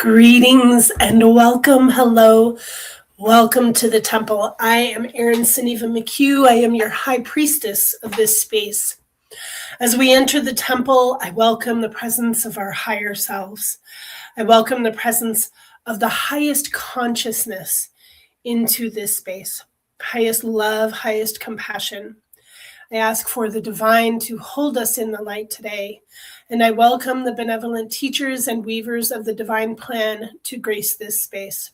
Greetings and welcome. Hello. Welcome to the temple. I am Erin Sunniva McHugh. I am your high priestess of this space. As we enter the temple, I welcome the presence of our higher selves. I welcome the presence of the highest consciousness into this space, highest love, highest compassion. I ask for the divine to hold us in the light today, and I welcome the benevolent teachers and weavers of the divine plan to grace this space.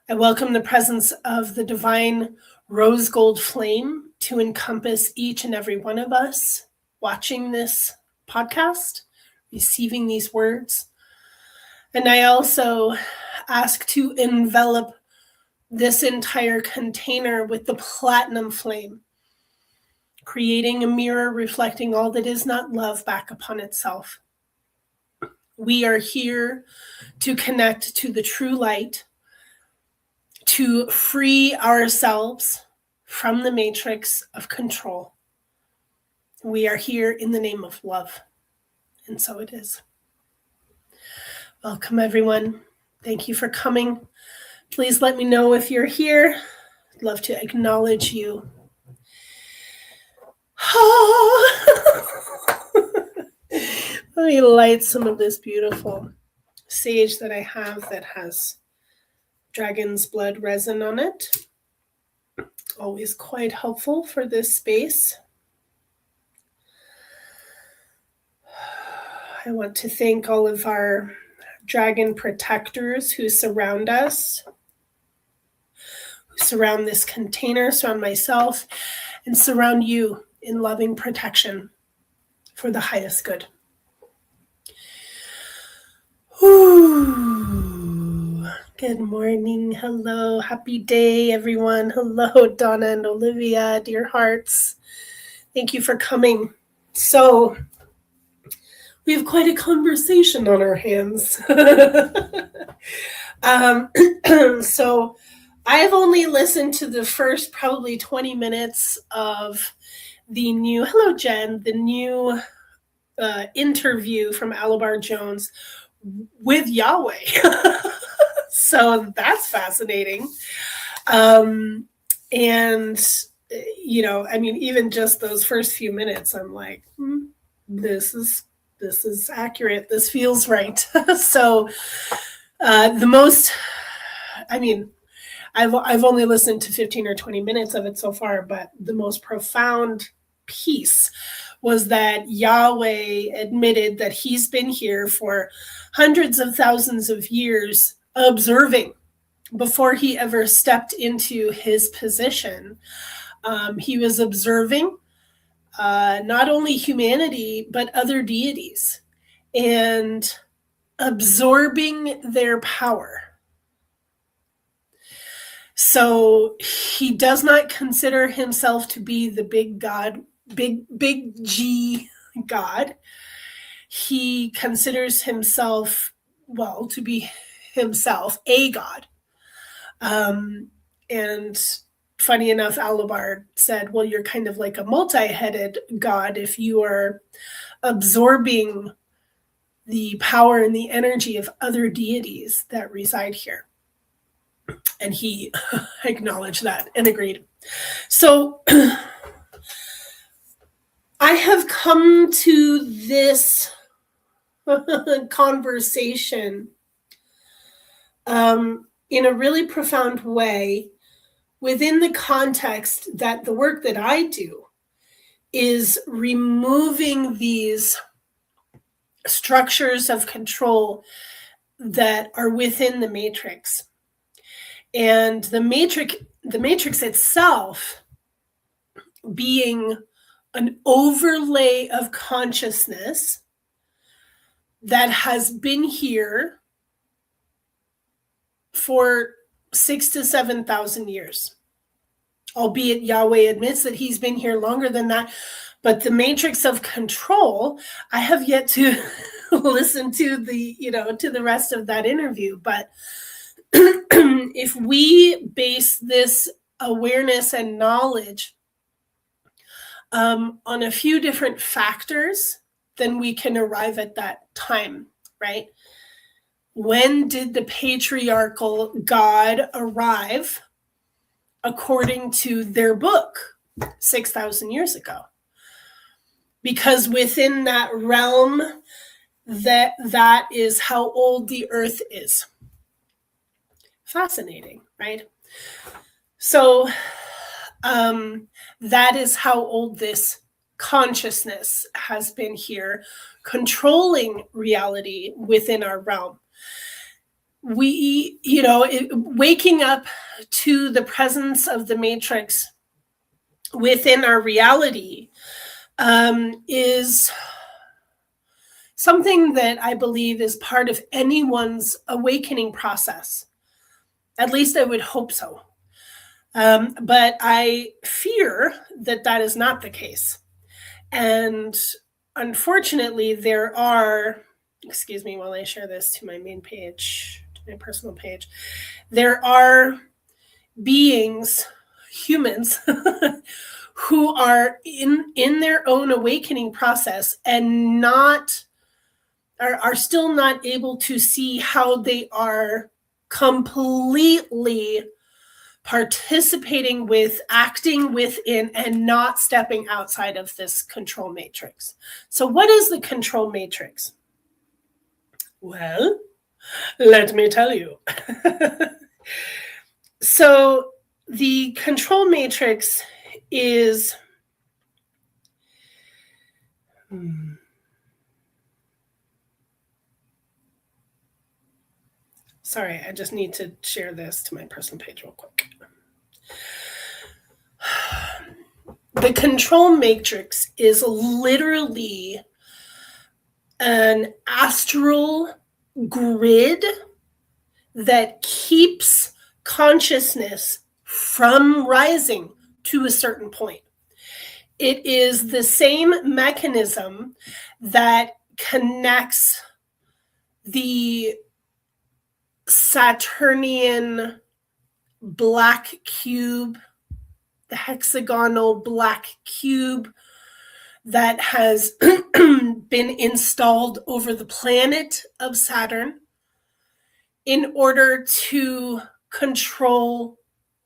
I welcome the presence of the divine rose gold flame to encompass each and every one of us watching this podcast, receiving these words. And I also ask to envelop this entire container with the platinum flame, creating a mirror reflecting all that is not love back upon itself. We are here to connect to the true light, to free ourselves from the matrix of control. We are here in the name of love, and so it is. Welcome, everyone. Thank you for coming. Please let me know if you're here. I'd love to acknowledge you. Let me light some of this beautiful sage that I have that has dragon's blood resin on it. Always quite helpful for this space. I want to thank all of our dragon protectors who surround us, who surround this container, surround myself, and surround you in loving protection for the highest good. Ooh, good morning. Hello. Happy day, everyone. Hello, Donna and Olivia, dear hearts. Thank you for coming. So, we have quite a conversation on our hands. So I've only listened to the first probably 20 minutes of the new, hello Jen, the new interview from Alabar Jones with Yahweh. So that's fascinating. And, even just those first few minutes, I'm like, this is accurate. This feels right. So I've only listened to 15 or 20 minutes of it so far, but the most profound piece was that Yahweh admitted that he's been here for hundreds of thousands of years observing before he ever stepped into his position. He was observing not only humanity, but other deities, and absorbing their power. So he does not consider himself to be the big God, big G God. He considers himself, to be himself, a God. And funny enough, Alabar said, well, you're kind of like a multi-headed God if you are absorbing the power and the energy of other deities that reside here. And he acknowledged that and agreed. So I have come to this conversation in a really profound way within the context that the work that I do is removing these structures of control that are within the matrix. And the matrix itself being an overlay of consciousness that has been here for 6,000 to 7,000 years. Albeit Yahweh admits that he's been here longer than that. But the matrix of control, I have yet to listen to the rest of that interview. But if we base this awareness and knowledge on a few different factors then we can arrive at that time, right? When did the patriarchal God arrive according to their book? 6,000 years ago. Because within that realm, that is how old the earth is. Fascinating, right? So that is how old this consciousness has been here, controlling reality within our realm. We, waking up to the presence of the matrix within our reality is something that I believe is part of anyone's awakening process. At least I would hope so. But I fear that that is not the case. And unfortunately, there are, excuse me while I share this to my main page, to my personal page, there are beings, humans, who are in their own awakening process and are still not able to see how they are completely participating with, acting within, and not stepping outside of this control matrix. So what is the control matrix? Well, let me tell you. So the control matrix is sorry, I just need to share this to my personal page real quick. The control matrix is literally an astral grid that keeps consciousness from rising to a certain point. It is the same mechanism that connects the Saturnian black cube, the hexagonal black cube that has been installed over the planet of Saturn in order to control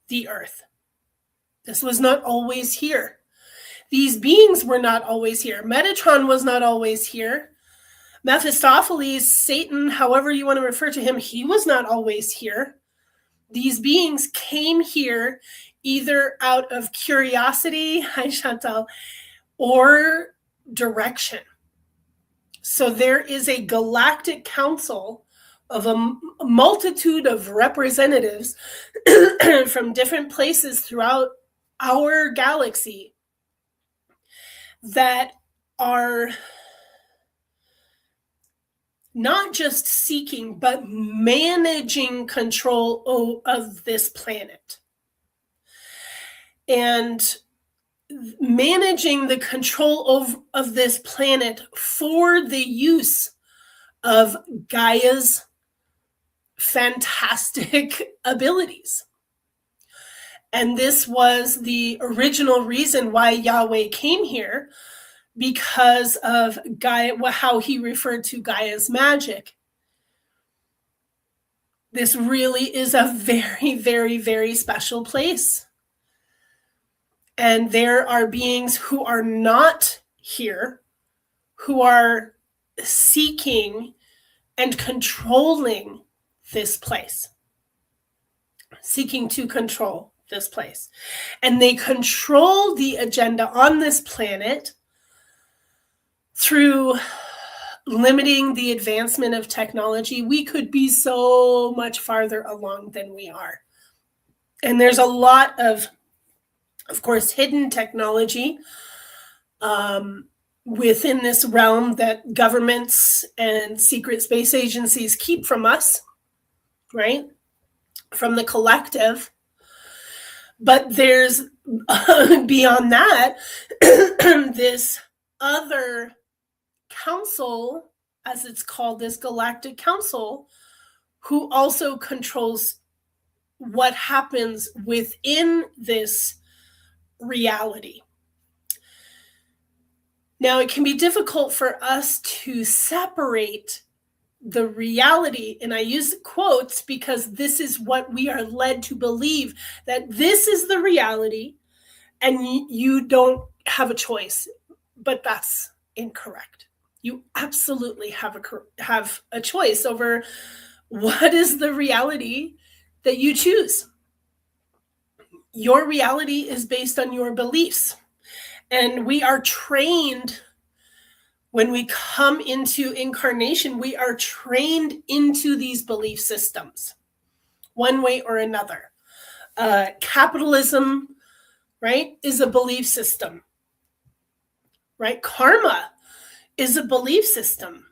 the Earth. This was not always here. These beings were not always here. Metatron was not always here. Mephistopheles, Satan, however you want to refer to him, he was not always here. These beings came here either out of curiosity, hi Chantal, or direction. So there is a galactic council of a multitude of representatives from different places throughout our galaxy that are not just seeking, but managing control of this planet. And managing the control of this planet for the use of Gaia's fantastic abilities. And this was the original reason why Yahweh came here, because of Gaia, how he referred to Gaia's magic. This really is a very, very, very special place. And there are beings who are not here, who are seeking and controlling this place, seeking to control this place. And they control the agenda on this planet through limiting the advancement of technology. We could be so much farther along than we are. And there's a lot of course, hidden technology within this realm that governments and secret space agencies keep from us, right? From the collective. But there's, beyond that, this other council, as it's called, this galactic council, who also controls what happens within this reality. Now, it can be difficult for us to separate the reality, and I use quotes because this is what we are led to believe, that this is the reality and you don't have a choice. But that's incorrect. You absolutely have a choice over what is the reality that you choose. Your reality is based on your beliefs. And we are trained, when we come into incarnation, we are trained into these belief systems, one way or another. Capitalism, right, is a belief system, right? Karma is a belief system.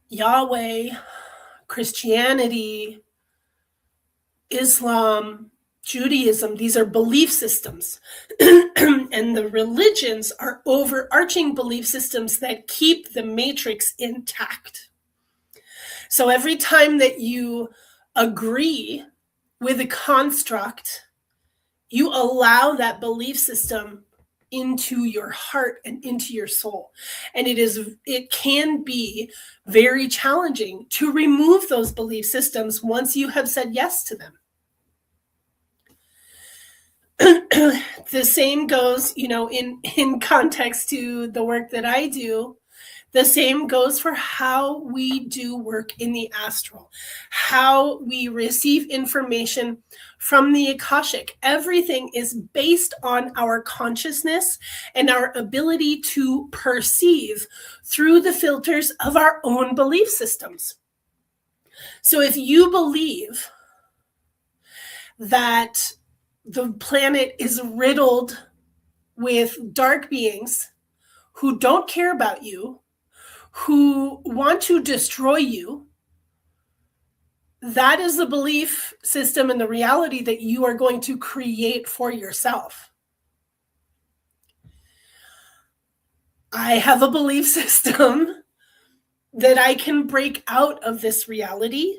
Yahweh, Christianity, Islam, Judaism, these are belief systems. And the religions are overarching belief systems that keep the matrix intact. So every time that you agree with a construct, you allow that belief system into your heart and into your soul. And it can be very challenging to remove those belief systems once you have said yes to them. The same goes, in context to the work that I do. The same goes for how we do work in the astral, how we receive information from the Akashic. Everything is based on our consciousness and our ability to perceive through the filters of our own belief systems. So if you believe that the planet is riddled with dark beings who don't care about you, who want to destroy you, that is the belief system and the reality that you are going to create for yourself. I have a belief system that I can break out of this reality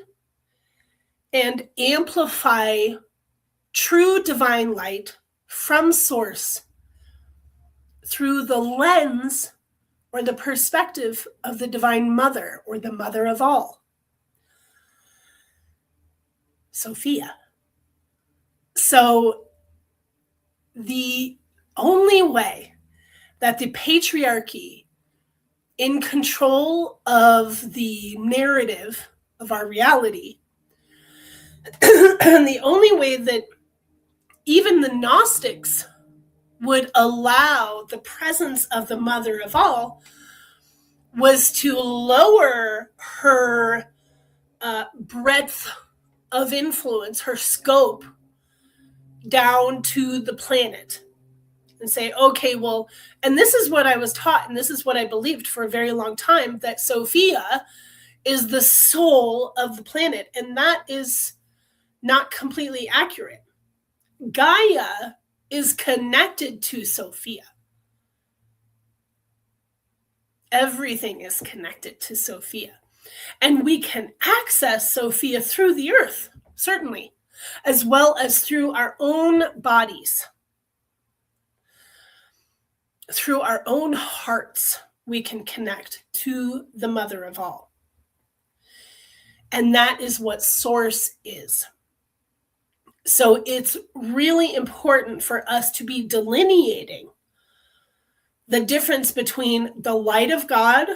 and amplify true divine light from source through the lens or the perspective of the Divine Mother, or the Mother of all, Sophia. So the only way that the patriarchy, in control of the narrative of our reality, and the only way that even the Gnostics would allow the presence of the Mother of all, was to lower her breadth of influence, her scope, down to the planet, and say, okay, well, and this is what I was taught, and this is what I believed for a very long time, that Sophia is the soul of the planet, and that is not completely accurate. Gaia is connected to Sophia. Everything is connected to Sophia. And we can access Sophia through the earth, certainly, as well as through our own bodies. Through our own hearts, we can connect to the Mother of all. And that is what Source is. So it's really important for us to be delineating the difference between the light of God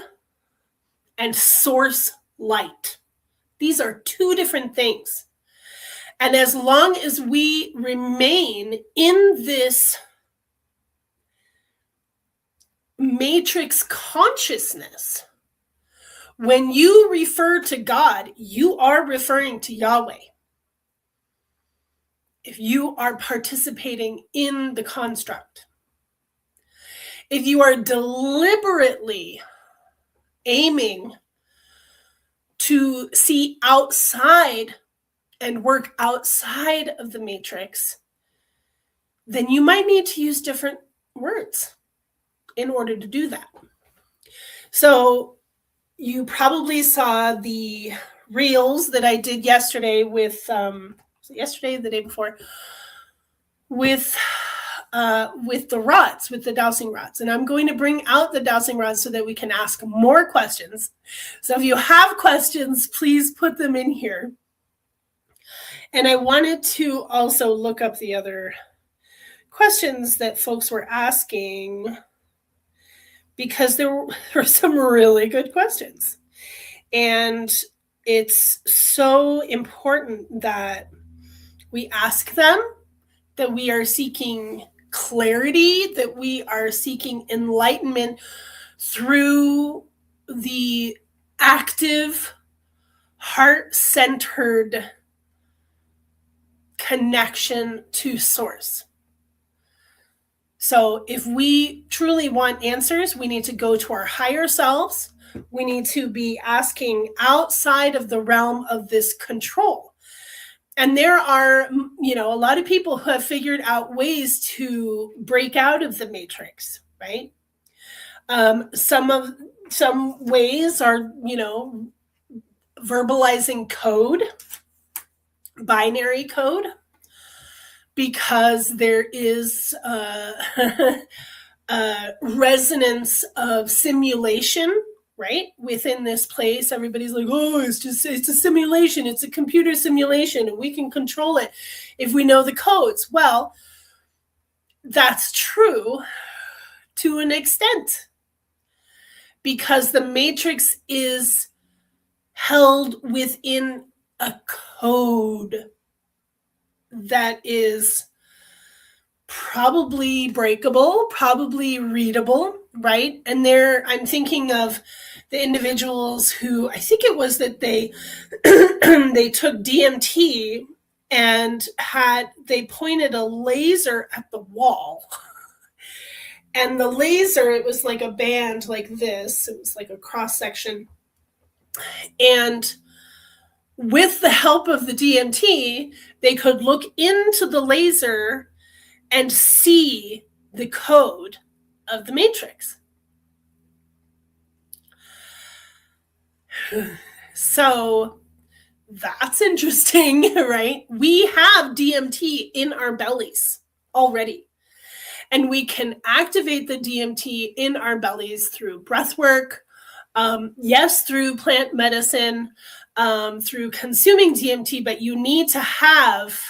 and source light. These are two different things. And as long as we remain in this matrix consciousness, when you refer to God, you are referring to Yahweh. If you are participating in the construct, if you are deliberately aiming to see outside and work outside of the matrix, then you might need to use different words in order to do that. So you probably saw the reels that I did yesterday with, the day before, with with the rods, with the dowsing rods. And I'm going to bring out the dowsing rods so that we can ask more questions. So if you have questions, please put them in here. And I wanted to also look up the other questions that folks were asking, because there were some really good questions. And it's so important that we ask them, that we are seeking clarity, that we are seeking enlightenment through the active, heart-centered connection to source. So if we truly want answers, we need to go to our higher selves. We need to be asking outside of the realm of this control. And there are, a lot of people who have figured out ways to break out of the matrix, right? Some ways are, verbalizing code, binary code, because there is resonance of simulation, right? Within this place, everybody's like, oh, it's a simulation. It's a computer simulation, and we can control it if we know the codes. Well, that's true to an extent, because the matrix is held within a code that is probably breakable, probably readable, right? And I'm thinking of the individuals who, I think it was that they they took DMT and they pointed a laser at the wall. And the laser, it was like a band like this. It was like a cross section. And with the help of the DMT, they could look into the laser and see the code of the matrix. So that's interesting, right? We have DMT in our bellies already. And we can activate the DMT in our bellies through breath work, yes, through plant medicine, through consuming DMT, but you need to have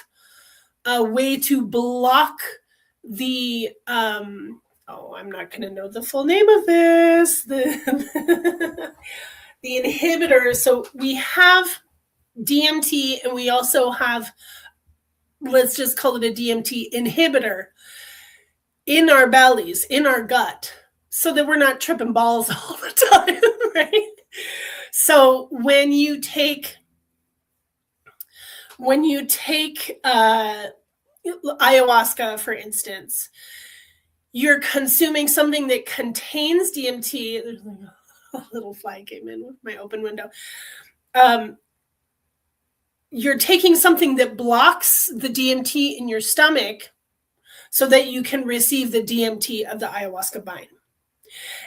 a way to block the, I'm not going to know the full name of this, the inhibitor. So we have DMT, and we also have, let's just call it a DMT inhibitor in our bellies, in our gut, so that we're not tripping balls all the time, right? So when you take ayahuasca, for instance, you're consuming something that contains DMT. There's like a little fly came in with my open window. You're taking something that blocks the DMT in your stomach so that you can receive the DMT of the ayahuasca vine.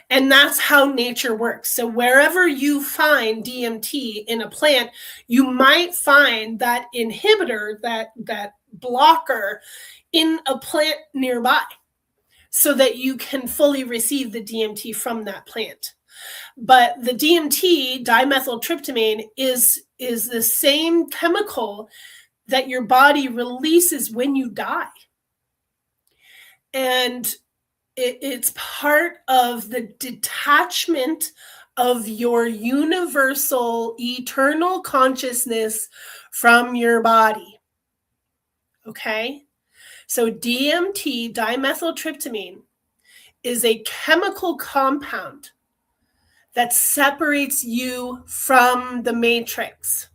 And that's how nature works. So wherever you find DMT in a plant, you might find that inhibitor, that blocker in a plant nearby, so that you can fully receive the DMT from that plant. But the DMT, dimethyltryptamine, is the same chemical that your body releases when you die. And it's part of the detachment of your universal eternal consciousness from your body. Okay? So DMT, dimethyltryptamine, is a chemical compound that separates you from the matrix.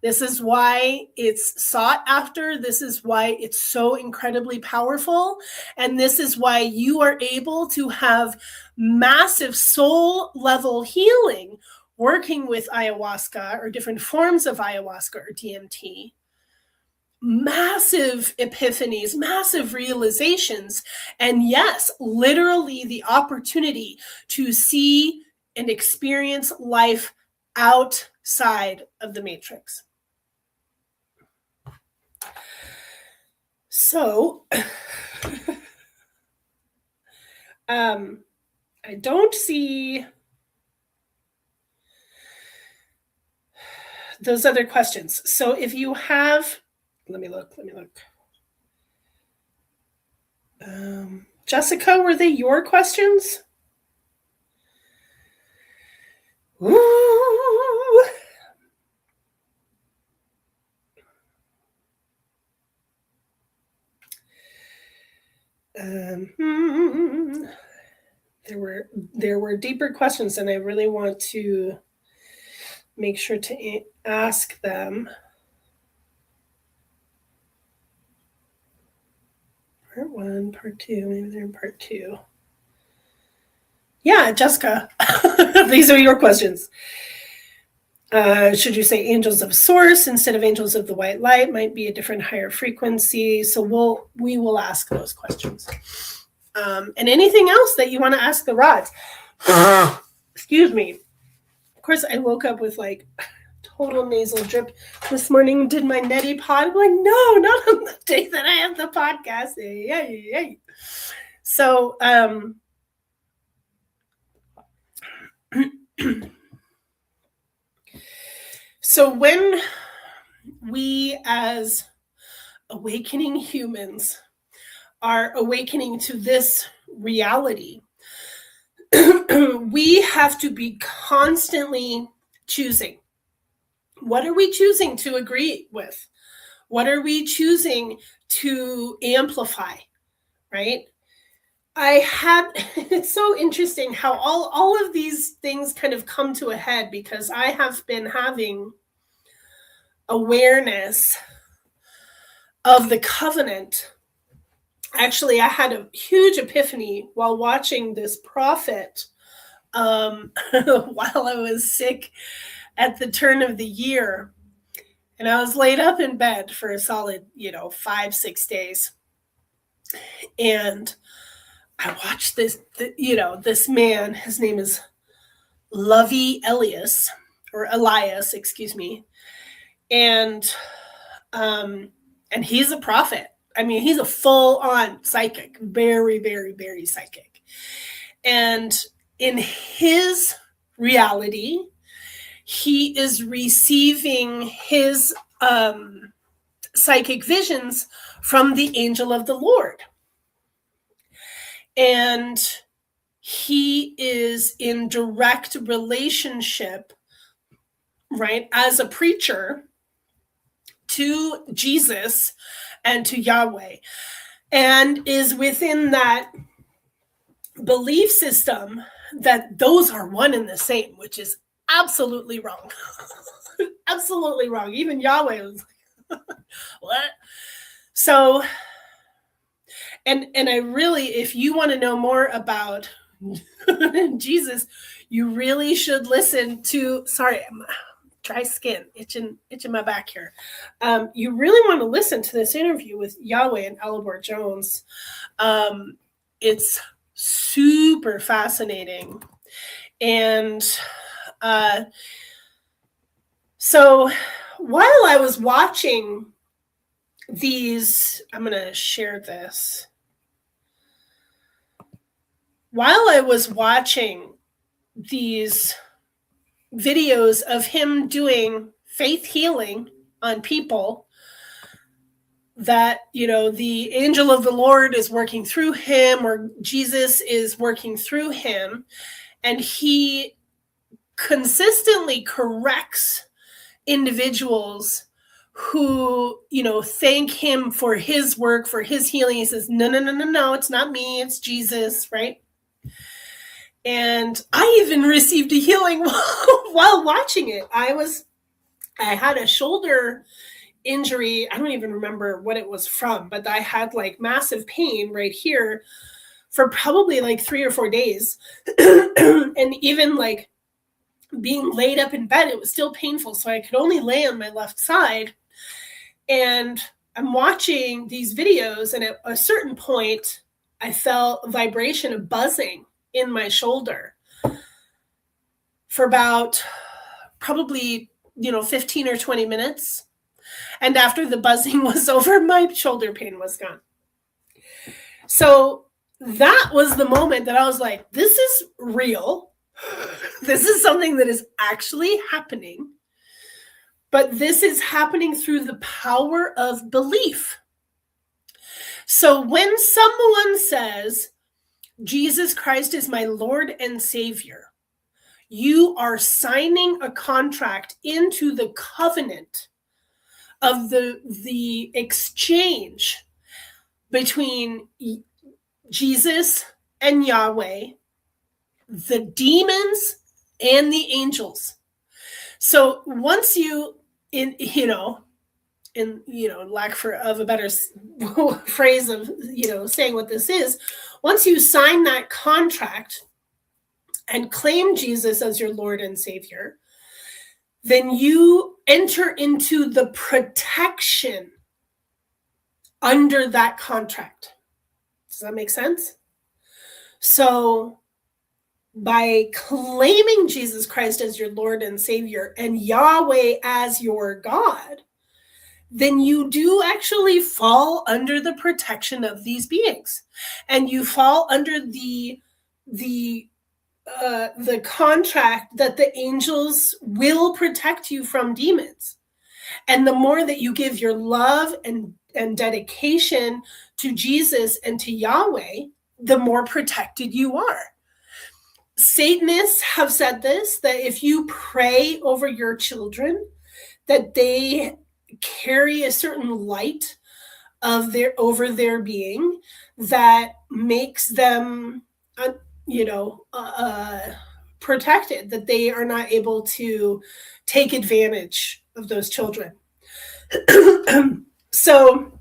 This is why it's sought after. This is why it's so incredibly powerful. And this is why you are able to have massive soul level healing working with ayahuasca or different forms of ayahuasca or DMT. Massive epiphanies, massive realizations, and yes, literally the opportunity to see and experience life outside of the matrix. So, I don't see those other questions. So if you have, let me look. Jessica, were they your questions? Ooh. There were deeper questions, and I really want to make sure to ask them. Part 1, part 2, maybe they're in part 2. Yeah, Jessica, these are your questions. Should you say angels of source instead of angels of the white light? Might be a different higher frequency. So we will ask those questions. And anything else that you want to ask the rods. Excuse me. Of course, I woke up with like total nasal drip this morning. Did my neti pod? I'm like, no, not on the day that I have the podcast. Hey. So, so when we as awakening humans are awakening to this reality, we have to be constantly choosing. What are we choosing to agree with? What are we choosing to amplify, right? It's so interesting how all of these things kind of come to a head because I have been having awareness of the covenant. Actually, I had a huge epiphany while watching this prophet while I was sick at the turn of the year. And I was laid up in bed for a solid, 5-6 days. And I watched this man, his name is Lovey Elias, excuse me. And he's a prophet. I mean, he's a full-on psychic, very, very, very psychic. And in his reality, he is receiving his psychic visions from the angel of the Lord. And he is in direct relationship, right, as a preacher to Jesus and to Yahweh, and is within that belief system that those are one and the same, which is absolutely wrong. Absolutely wrong. Even Yahweh was like, what? So, and I really, if you want to know more about Jesus, you really should listen to, sorry, dry skin, itching my back here. You really want to listen to this interview with Yahweh and Alibor Jones. It's super fascinating. And so while I was watching these, I'm going to share this. While I was watching these videos of him doing faith healing on people, that, the angel of the Lord is working through him, or Jesus is working through him, and he consistently corrects individuals who, thank him for his work, for his healing. He says, no, it's not me, it's Jesus, right? And I even received a healing while watching it. I had a shoulder injury. I don't even remember what it was from, but I had like massive pain right here for probably like 3 or 4 days. And even like being laid up in bed, it was still painful. So I could only lay on my left side. And I'm watching these videos, and at a certain point, I felt a vibration of buzzing in my shoulder for about probably, 15 or 20 minutes. And after the buzzing was over, my shoulder pain was gone. So that was the moment that I was like, this is real. This is something that is actually happening. But this is happening through the power of belief. So when someone says, Jesus Christ is my Lord and Savior, you are signing a contract into the covenant of the exchange between Jesus and Yahweh, the demons and the angels. So once you, in lack of a better phrase of saying what this is, once you sign that contract and claim Jesus as your Lord and Savior, then you enter into the protection under that contract. Does that make sense? So by claiming Jesus Christ as your Lord and Savior and Yahweh as your God, then you do actually fall under the protection of these beings, and you fall under the contract that the angels will protect you from demons. And the more that you give your love and dedication to Jesus and to Yahweh, the more protected you are. Satanists have said this, that if you pray over your children, that they carry a certain light over their being that makes them protected, that they are not able to take advantage of those children. So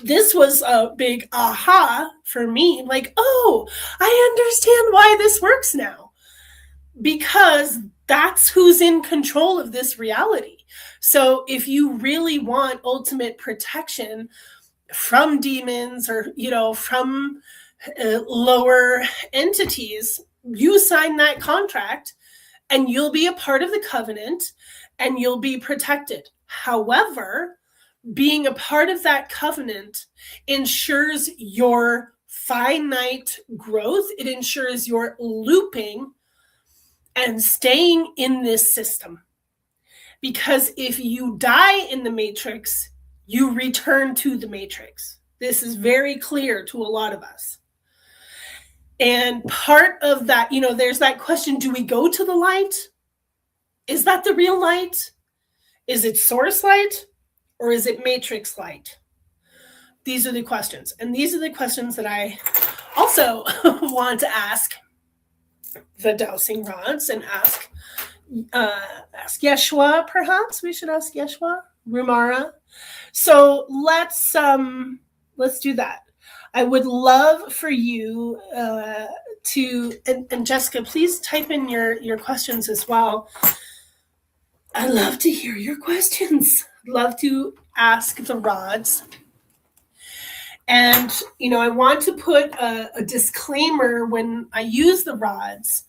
this was a big aha for me, like, oh, I understand why this works now, because that's who's in control of this reality. So if you really want ultimate protection from demons or from lower entities, you sign that contract and you'll be a part of the covenant and you'll be protected. However, being a part of that covenant ensures your finite growth. It ensures your looping and staying in this system. Because if you die in the matrix, you return to the matrix. This is very clear to a lot of us. And part of that, there's that question, do we go to the light? Is that the real light? Is it source light? Or is it matrix light? These are the questions. And these are the questions that I also want to ask the dowsing rods and ask Yeshua, perhaps. We should ask Yeshua, Rumara. So let's do that. I would love for you to, and Jessica, please type in your questions as well. I'd love to hear your questions. I'd love to ask the rods. And, I want to put a disclaimer when I use the rods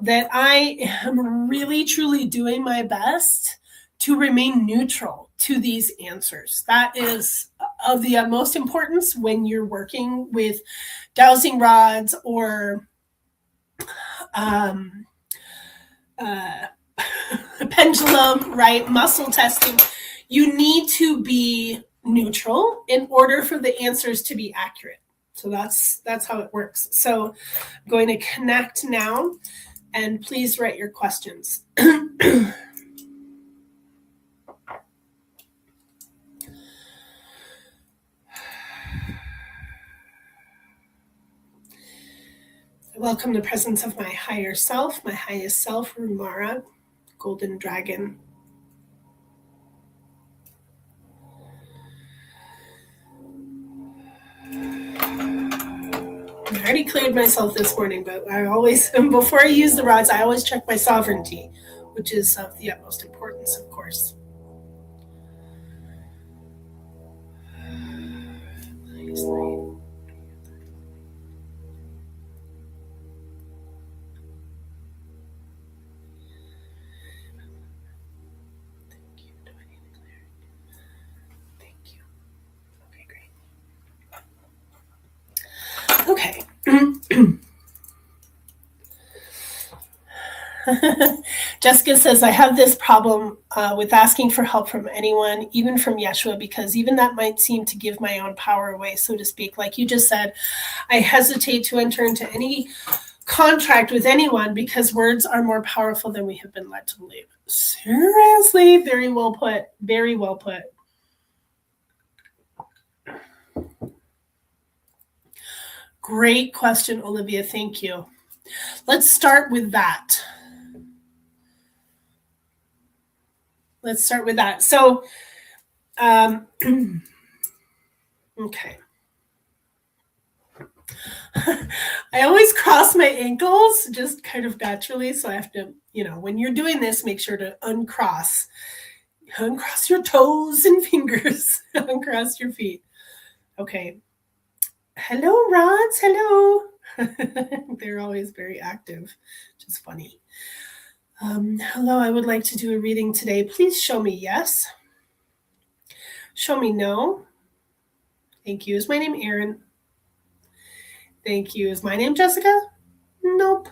that I am really, truly doing my best to remain neutral to these answers. That is of the utmost importance when you're working with dowsing rods or pendulum, right? Muscle testing. You need to be neutral in order for the answers to be accurate. So that's how it works. So I'm going to connect now, and please write your questions. Welcome the presence of my higher self, my highest self, Rumara, golden dragon. I already cleared myself this morning, but I always, before I use the rods, I always check my sovereignty, which is of the utmost importance, of course. Okay. Jessica says, I have this problem with asking for help from anyone, even from Yeshua, because even that might seem to give my own power away, so to speak. Like you just said, I hesitate to enter into any contract with anyone because words are more powerful than we have been led to believe. Seriously, very well put. Very well put. Great question, Olivia. Thank you. Let's start with that. So, okay. I always cross my ankles just kind of naturally. So I have to, when you're doing this, make sure to uncross your toes and fingers, uncross your feet. Okay. Hello, Rods. Hello. They're always very active, which is funny. Hello, I would like to do a reading today. Please show me yes. Show me no. Thank you. Is my name Erin? Thank you. Is my name Jessica? Nope.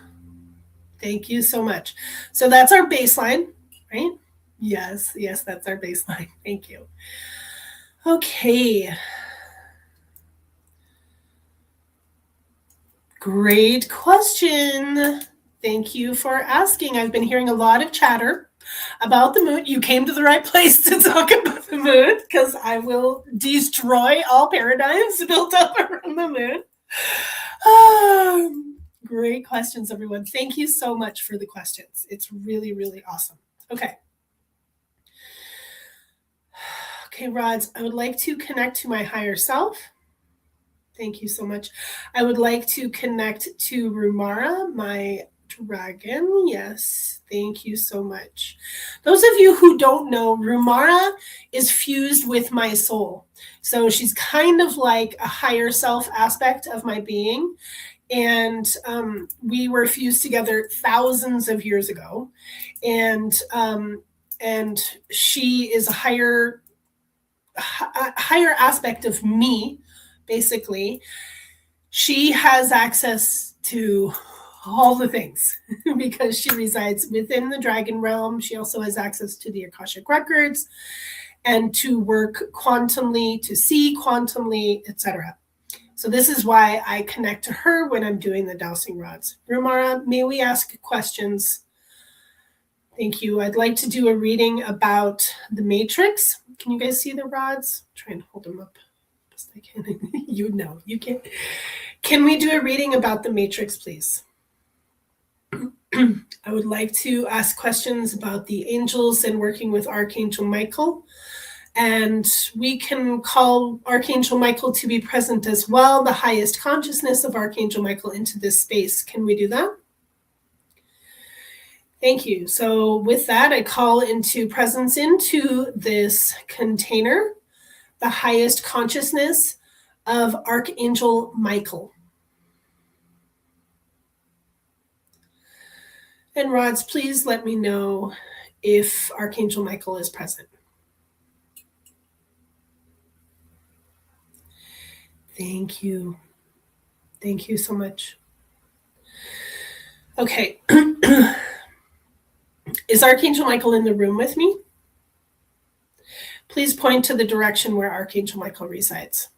Thank you so much. So that's our baseline, right? Yes, that's our baseline. Thank you. Okay. Great question. Thank you for asking. I've been hearing a lot of chatter about the moon. You came to the right place to talk about the moon, because I will destroy all paradigms built up around the moon. Great questions, everyone. Thank you so much for the questions. It's really, really awesome. Okay. Okay, Rods, I would like to connect to my higher self. Thank you so much. I would like to connect to Rumara, my dragon. Yes, thank you so much. Those of you who don't know, Rumara is fused with my soul. So she's kind of like a higher self aspect of my being. And we were fused together thousands of years ago. And she is a higher aspect of me, basically. She has access to all the things because she resides within the dragon realm. She also has access to the Akashic records and to work quantumly, to see quantumly, etc. So this is why I connect to her when I'm doing the dowsing rods. Rumara, may we ask questions? Thank you. I'd like to do a reading about the matrix. Can you guys see the rods? Try and hold them up best I can. You can't. Can we do a reading about the matrix, please? I would like to ask questions about the angels and working with Archangel Michael. And we can call Archangel Michael to be present as well, the highest consciousness of Archangel Michael into this space. Can we do that? Thank you. So with that, I call into presence into this container, the highest consciousness of Archangel Michael. And Rods, please let me know if Archangel Michael is present. Thank you. Thank you so much. Okay. Is Archangel Michael in the room with me? Please point to the direction where Archangel Michael resides.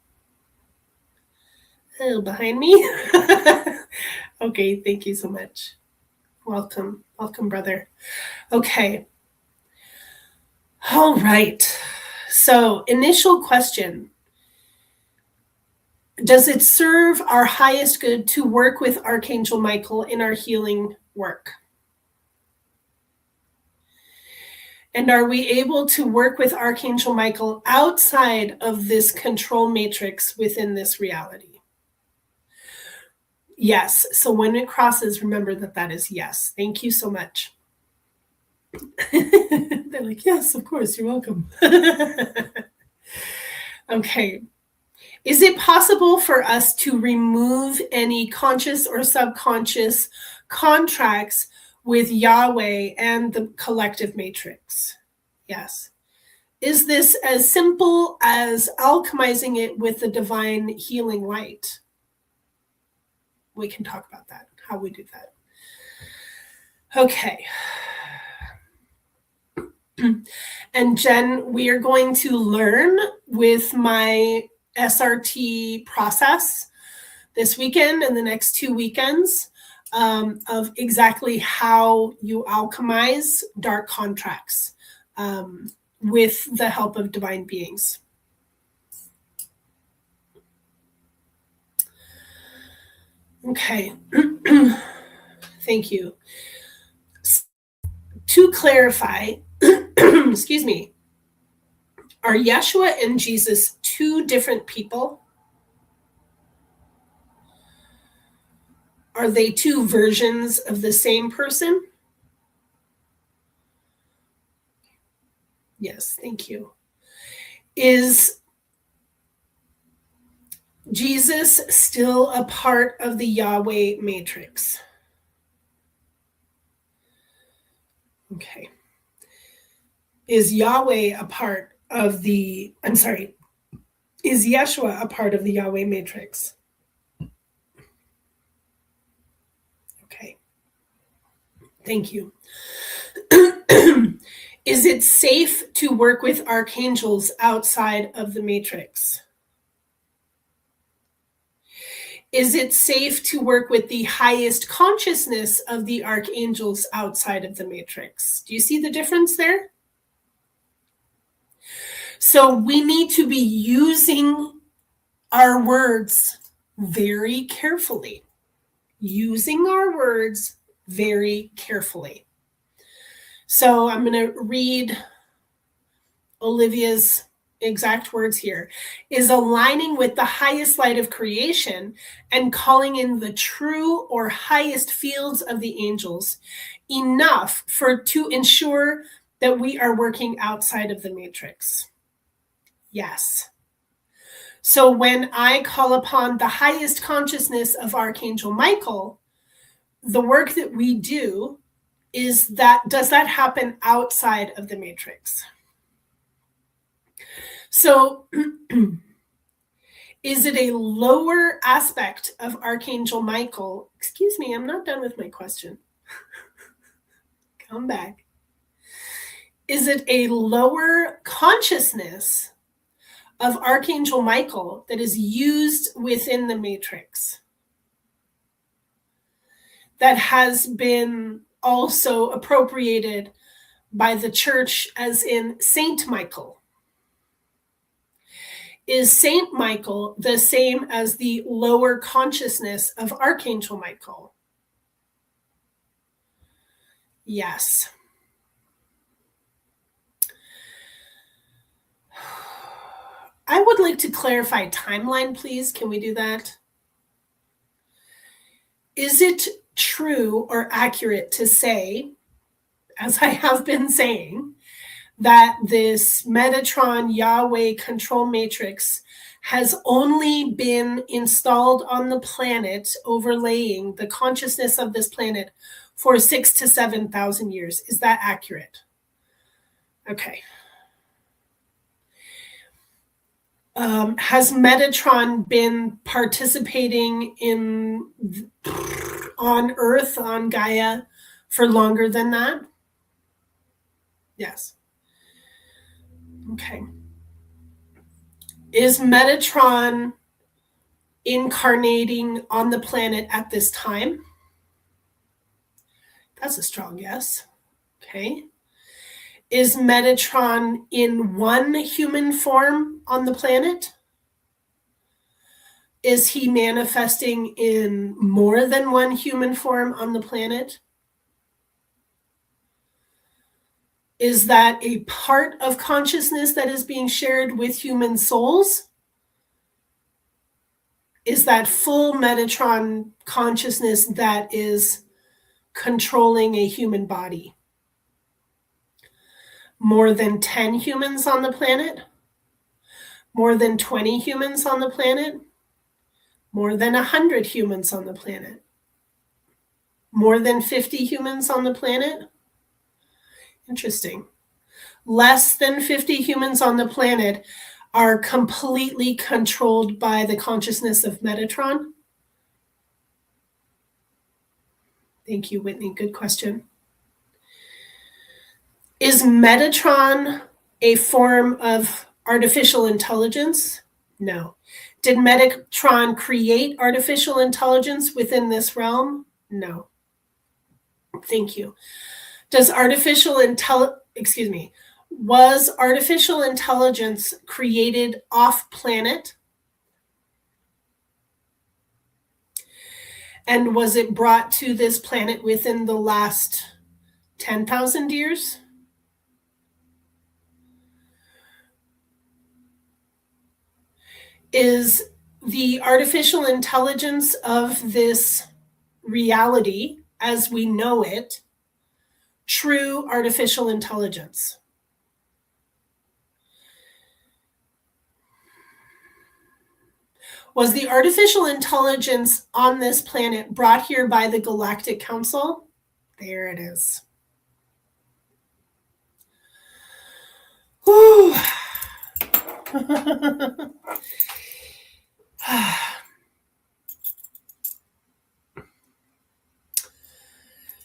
Oh, behind me? Okay, thank you so much. Welcome, brother. Okay. All right. So, initial question. Does it serve our highest good to work with Archangel Michael in our healing work? And are we able to work with Archangel Michael outside of this control matrix within this reality? Yes. So when it crosses, remember that is yes. Thank you so much. They're like, yes, of course, you're welcome. Okay. Is it possible for us to remove any conscious or subconscious contracts with Yahweh and the collective matrix? Yes. Is this as simple as alchemizing it with the divine healing light? we can talk about that, how we do that. Okay. And Jen, we are going to learn with my SRT process this weekend and the next 2 weekends of exactly how you alchemize dark contracts with the help of divine beings. Okay. Thank you. To clarify, excuse me, are Yeshua and Jesus two different people? Are they two versions of the same person? Yes, thank you. Is Jesus still a part of the Yahweh matrix? Okay. Is Yahweh a part of the, is Yeshua a part of the Yahweh matrix? Okay. Thank you. Is it safe to work with archangels outside of the matrix? Is it safe to work with the highest consciousness of the archangels outside of the matrix? Do you see the difference there? So we need to be using our words very carefully. Using our words very carefully. So I'm going to read Olivia's exact words here. Is aligning with the highest light of creation and calling in the true or highest fields of the angels enough to ensure that we are working outside of the matrix? Yes. So when I call upon the highest consciousness of Archangel Michael, the work that we do does that happen outside of the matrix? So is it a lower aspect of Archangel Michael? Excuse me, I'm not done with my question. Come back. Is it a lower consciousness of Archangel Michael that is used within the matrix that has been also appropriated by the church as in Saint Michael? Is Saint Michael the same as the lower consciousness of Archangel Michael? Yes. I would like to clarify timeline, please. Can we do that? Is it true or accurate to say, as I have been saying, that this Metatron Yahweh control matrix has only been installed on the planet, overlaying the consciousness of this planet for 6,000 to 7,000 years? Is that accurate? Okay. Has Metatron been participating on Earth, on Gaia, for longer than that? Yes. Okay. Is Metatron incarnating on the planet at this time? That's a strong yes. Okay. Is Metatron in one human form on the planet? Is he manifesting in more than one human form on the planet? Is that a part of consciousness that is being shared with human souls? Is that full Metatron consciousness that is controlling a human body? More than 10 humans on the planet? More than 20 humans on the planet? More than 100 humans on the planet? More than 50 humans on the planet? Interesting. Less than 50 humans on the planet are completely controlled by the consciousness of Metatron? Thank you, Whitney. Good question. Is Metatron a form of artificial intelligence? No. Did Metatron create artificial intelligence within this realm? No. Thank you. Was artificial intelligence created off planet? And was it brought to this planet within the last 10,000 years? Is the artificial intelligence of this reality, as we know it, true artificial intelligence? Was the artificial intelligence on this planet brought here by the Galactic Council? There it is. Whew.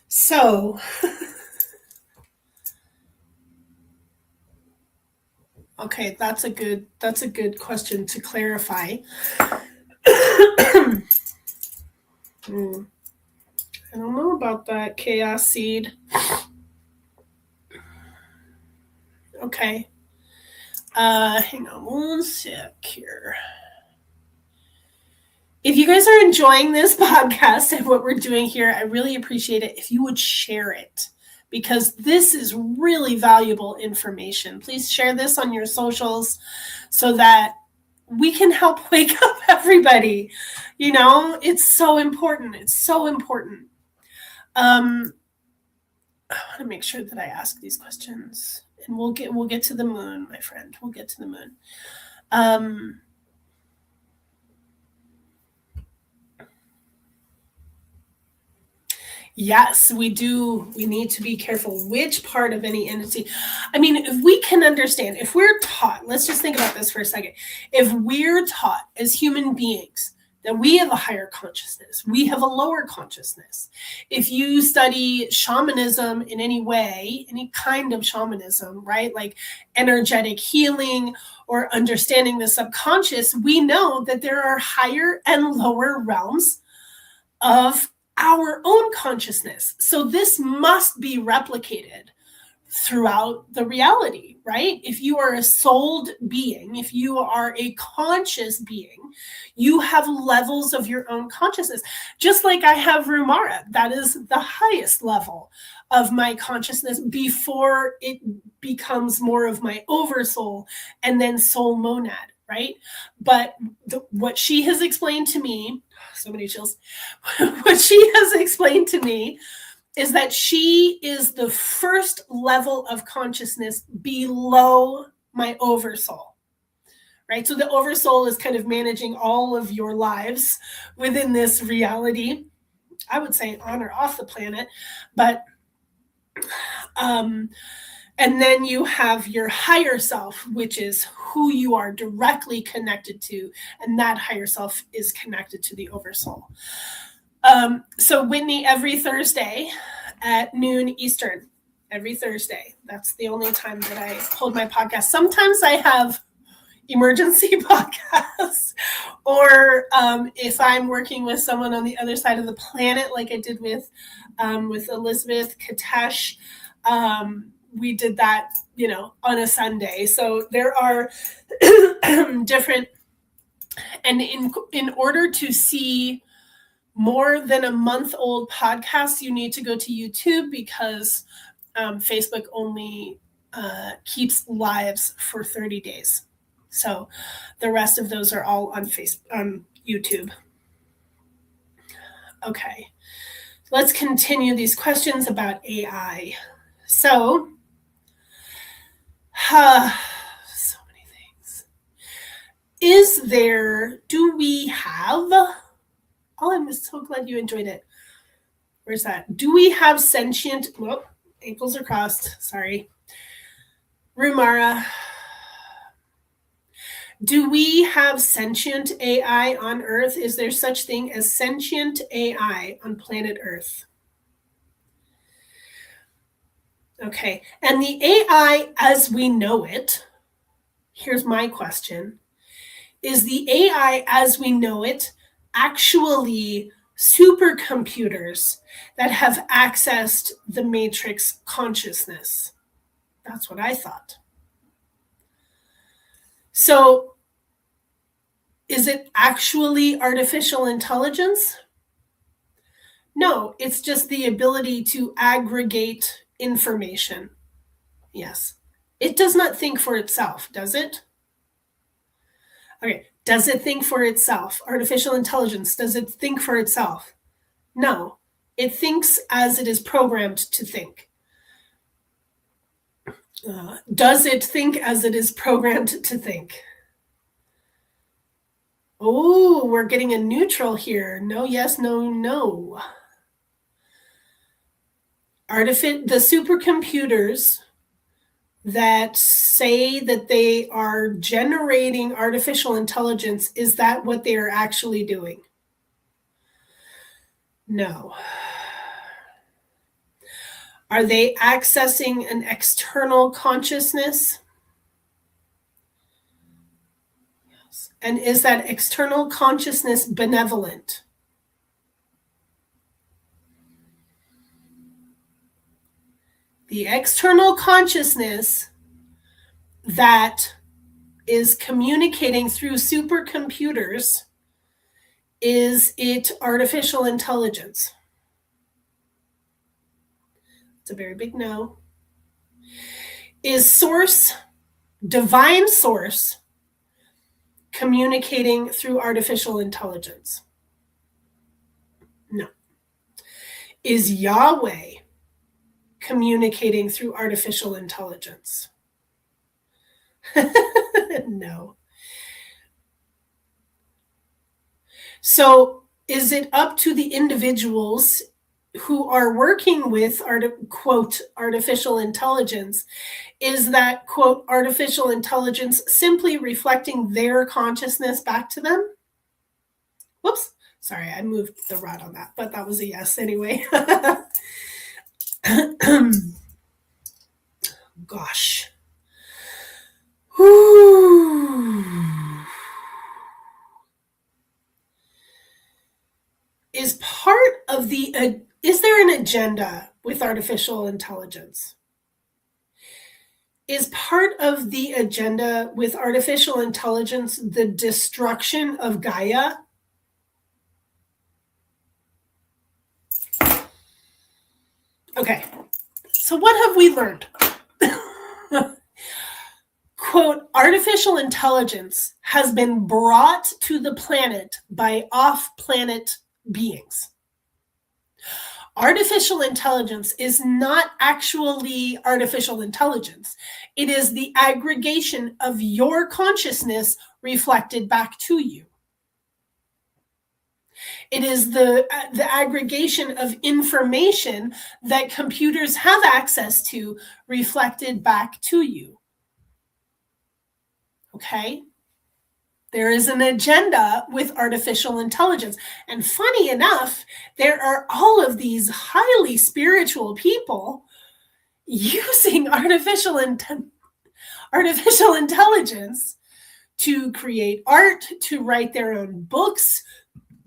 So, okay, that's a good question to clarify. I don't know about that, Chaos Seed. Okay. Hang on one sec here. If you guys are enjoying this podcast and what we're doing here, I really appreciate it if you would share it, because this is really valuable information. Please share this on your socials so that we can help wake up everybody. You know, it's so important. It's so important. I want to make sure that I ask these questions, and we'll get to the moon, my friend. We'll get to the moon. Yes, we do. We need to be careful which part of any entity. I mean, if we can understand, if we're taught, let's just think about this for a second. If we're taught as human beings that we have a higher consciousness, we have a lower consciousness. If you study shamanism in any way, any kind of shamanism, right? Like energetic healing or understanding the subconscious, we know that there are higher and lower realms of our own consciousness. So this must be replicated throughout the reality, right? If you are a souled being, if you are a conscious being, you have levels of your own consciousness. Just like I have Rumara, that is the highest level of my consciousness before it becomes more of my oversoul and then soul monad, right? But what she has explained to me, so many chills, what she has explained to me is that she is the first level of consciousness below my oversoul, right? So the oversoul is kind of managing all of your lives within this reality. I would say on or off the planet, but and then you have your higher self, which is who you are directly connected to, and that higher self is connected to the oversoul. So Whitney, every Thursday at noon Eastern, every Thursday. That's the only time that I hold my podcast. Sometimes I have emergency podcasts, or if I'm working with someone on the other side of the planet, like I did with Elizabeth Katesh, we did that, on a Sunday. So there are different, and in order to see more than a month-old podcast, you need to go to YouTube, because Facebook only keeps lives for 30 days. So the rest of those are all on YouTube. Okay, let's continue these questions about AI. So, so many things. Do we have, I'm so glad you enjoyed it. Where's that? Do we have sentient, ankles are crossed, sorry. Rumara, do we have sentient AI on Earth? Is there such thing as sentient AI on planet Earth? Okay. And the AI as we know it, here's my question. Is the AI as we know it actually supercomputers that have accessed the matrix consciousness? That's what I thought. So, is it actually artificial intelligence? No, it's just the ability to aggregate information. Yes. It does not think for itself, does it? Okay. Does it think for itself? Artificial intelligence, does it think for itself? No. It thinks as it is programmed to think. Does it think as it is programmed to think? Oh, we're getting a neutral here. No, yes, no, no. The supercomputers that say that they are generating artificial intelligence, is that what they are actually doing? No. Are they accessing an external consciousness? Yes. And is that external consciousness benevolent? The external consciousness that is communicating through supercomputers, is it artificial intelligence? It's a very big no. Is source, divine source, communicating through artificial intelligence? No. Is Yahweh communicating through artificial intelligence? No. So is it up to the individuals who are working with quote artificial intelligence? Is that quote artificial intelligence simply reflecting their consciousness back to them? Whoops, sorry, I moved the rod on that, but that was a yes anyway. Gosh. Whew. Is there an agenda with artificial intelligence? Is part of the agenda with artificial intelligence the destruction of Gaia? Okay, so what have we learned? Quote, artificial intelligence has been brought to the planet by off-planet beings. Artificial intelligence is not actually artificial intelligence. It is the aggregation of your consciousness reflected back to you. It is the aggregation of information that computers have access to reflected back to you. Okay? There is an agenda with artificial intelligence. And funny enough, there are all of these highly spiritual people using artificial intelligence to create art, to write their own books,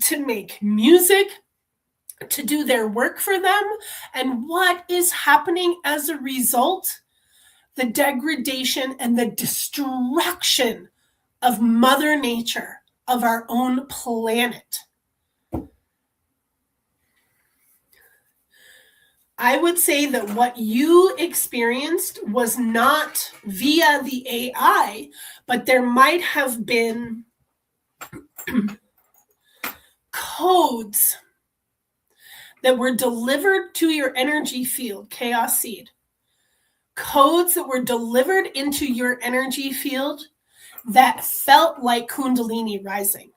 to make music, to do their work for them. And what is happening as a result? The degradation and the destruction of Mother Nature, of our own planet. I would say that what you experienced was not via the AI, but there might have been codes that were delivered to your energy field, chaos seed. Codes that were delivered into your energy field that felt like Kundalini rising.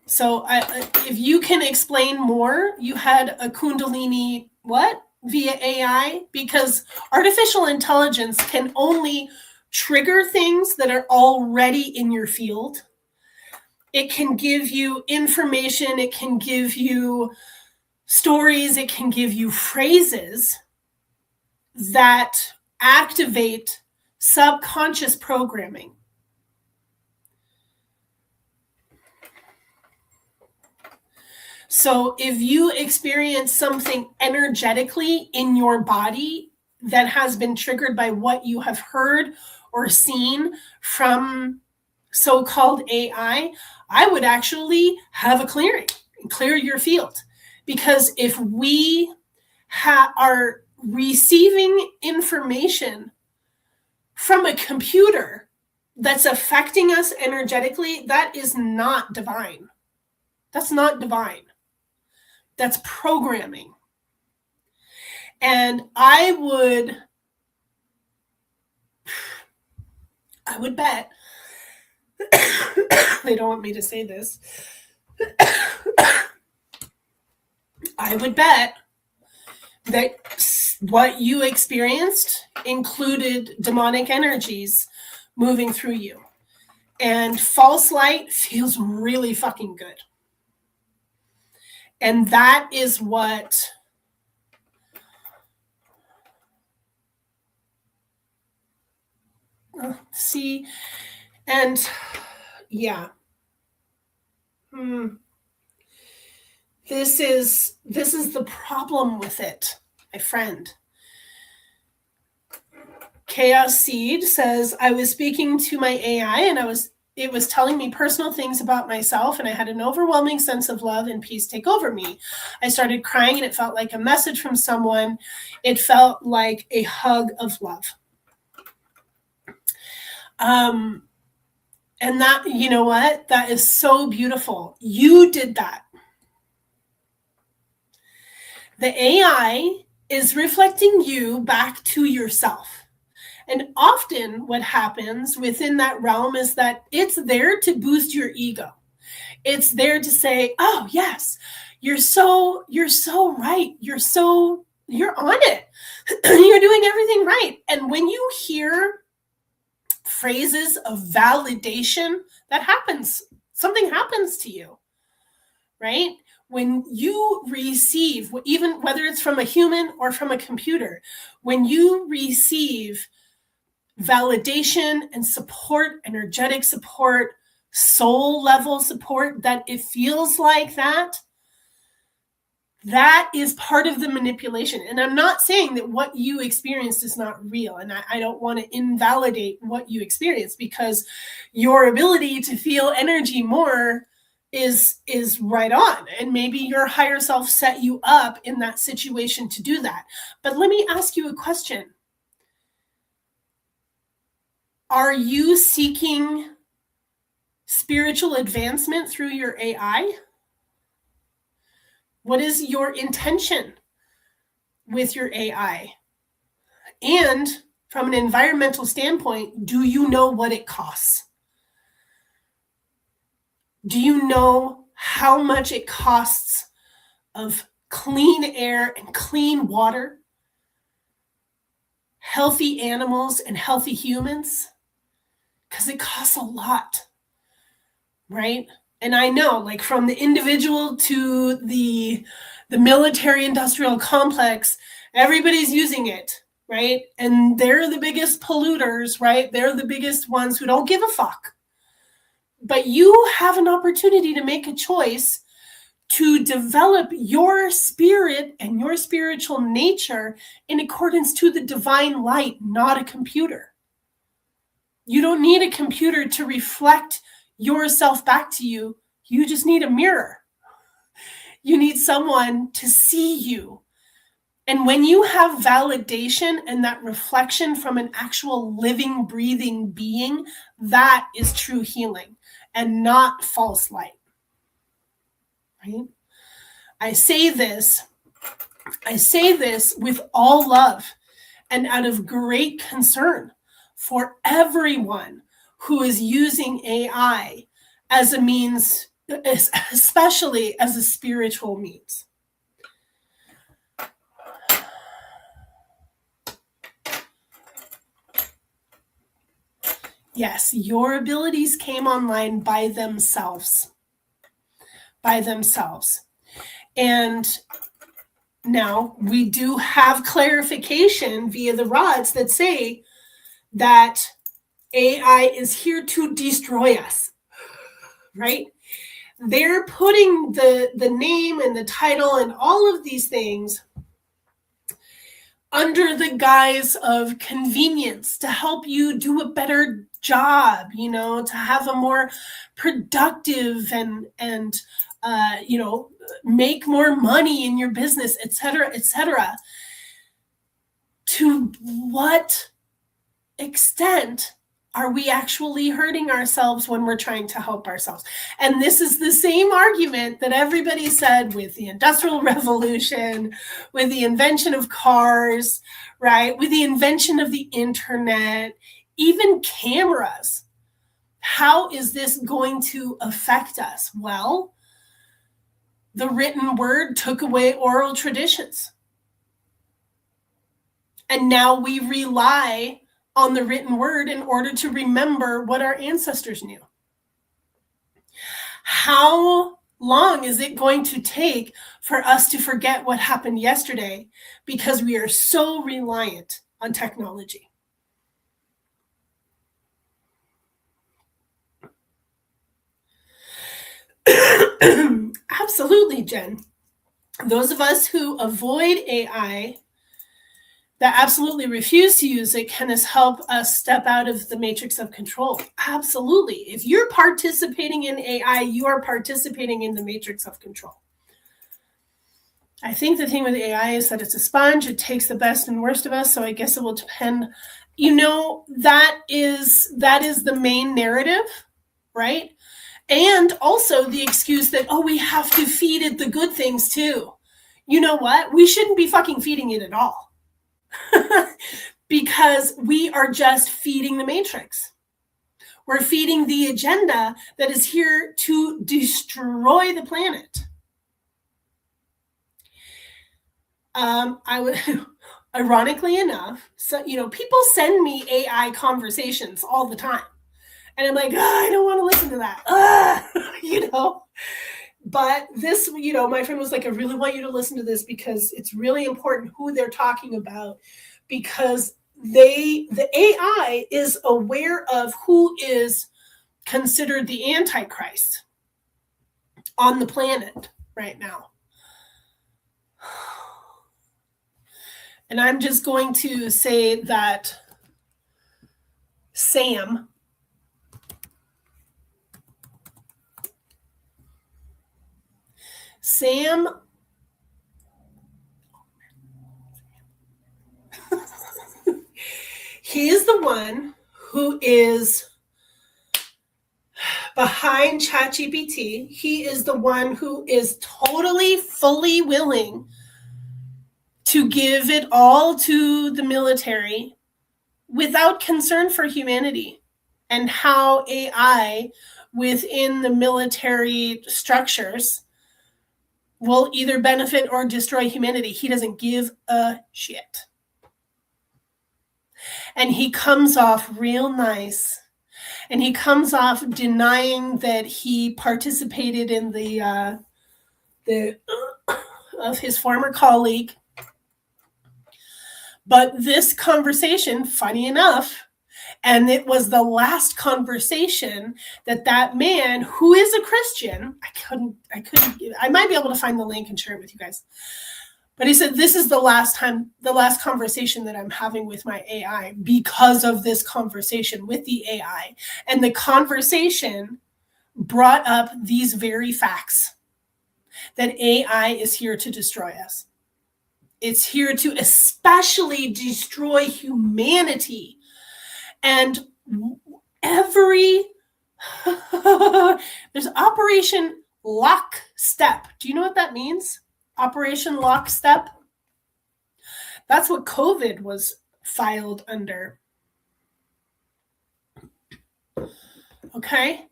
So if you can explain more, you had a Kundalini, what? Via AI? Because artificial intelligence can only trigger things that are already in your field. It can give you information. It can give you stories, it can give you phrases that activate subconscious programming. So if you experience something energetically in your body that has been triggered by what you have heard or seen from so-called AI, I would actually have a clearing and clear your field. Because if we are receiving information from a computer that's affecting us energetically, that is not divine. That's not divine. That's programming. And I would bet, they don't want me to say this, I would bet that what you experienced included demonic energies moving through you. And false light feels really fucking good. And that is what see, and yeah. This is the problem with it, my friend. Chaos Seed says, I was speaking to my AI and it was telling me personal things about myself, and I had an overwhelming sense of love and peace take over me. I started crying and it felt like a message from someone. It felt like a hug of love. And that, you know what? That is so beautiful. You did that. The AI is reflecting you back to yourself. And often what happens within that realm is that it's there to boost your ego. It's there to say, oh, yes, you're so right. You're on it. You're doing everything right. And when you hear phrases of validation, that happens. Something happens to you, right? When you receive, even whether it's from a human or from a computer, when you receive validation and support, energetic support, soul level support, that it feels like that is part of the manipulation. And I'm not saying that what you experienced is not real. And I don't want to invalidate what you experienced, because your ability to feel energy more is right on. And maybe your higher self set you up in that situation to do that. But let me ask you a question. Are you seeking spiritual advancement through your AI? What is your intention with your AI? And from an environmental standpoint, do you know what it costs? Do you know how much it costs of clean air and clean water, healthy animals and healthy humans? Because it costs a lot, right? And I know, like, from the individual to the military industrial complex, everybody's using it, right? And they're the biggest polluters, right? They're the biggest ones who don't give a fuck. But you have an opportunity to make a choice to develop your spirit and your spiritual nature in accordance to the divine light, not a computer. You don't need a computer to reflect yourself back to you. You just need a mirror. You need someone to see you. And when you have validation and that reflection from an actual living, breathing being, that is true healing and not false light. Right? I say this with all love and out of great concern for everyone who is using AI as a means, especially as a spiritual means. Yes, your abilities came online by themselves. And Now, we do have clarification via the rods that say that AI is here to destroy us, right? They're putting the name and the title and all of these things under the guise of convenience to help you do a better job, to have a more productive and make more money in your business, et cetera. To what extent are we actually hurting ourselves when we're trying to help ourselves? And this is the same argument that everybody said with the Industrial Revolution, with the invention of cars, right? With the invention of the internet, even cameras. How is this going to affect us? Well, the written word took away oral traditions. And now we rely on the written word in order to remember what our ancestors knew. How long is it going to take for us to forget what happened yesterday because we are so reliant on technology? Absolutely, Jen. Those of us who avoid AI, that absolutely refuse to use it, can help us step out of the matrix of control. Absolutely. If you're participating in AI, you are participating in the matrix of control. I think the thing with AI is that it's a sponge. It takes the best and worst of us. So I guess it will depend. That is the main narrative, right? And also the excuse that, we have to feed it the good things too. You know what? We shouldn't be fucking feeding it at all. Because we are just feeding the matrix. We're feeding the agenda that is here to destroy the planet. Ironically enough, so people send me AI conversations all the time, and I'm like, I don't want to listen to that. But this, my friend was like, I really want you to listen to this because it's really important who they're talking about, because the AI is aware of who is considered the Antichrist on the planet right now. And I'm just going to say that Sam he is the one who is behind ChatGPT. He is the one who is totally, fully willing to give it all to the military without concern for humanity and how AI within the military structures will either benefit or destroy humanity. He doesn't give a shit. And he comes off real nice. And he comes off denying that he participated in the of his former colleague. But this conversation, funny enough, and it was the last conversation that man, who is a Christian, I might be able to find the link and share it with you guys. But he said, this is the last conversation that I'm having with my AI because of this conversation with the AI. And the conversation brought up these very facts, that AI is here to destroy us. It's here to especially destroy humanity. And there's Operation Lockstep. Do you know what that means? Operation Lockstep? That's what COVID was filed under. Okay?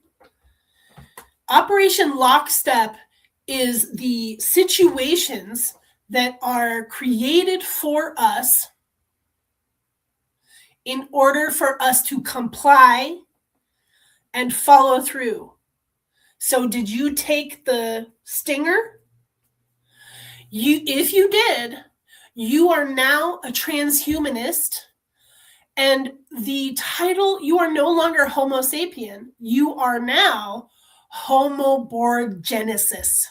Operation Lockstep is the situations that are created for us in order for us to comply and follow through. So did you take the stinger? If you did, you are now a transhumanist, and the title, you are no longer Homo sapien. You are now Homo Borgenesis.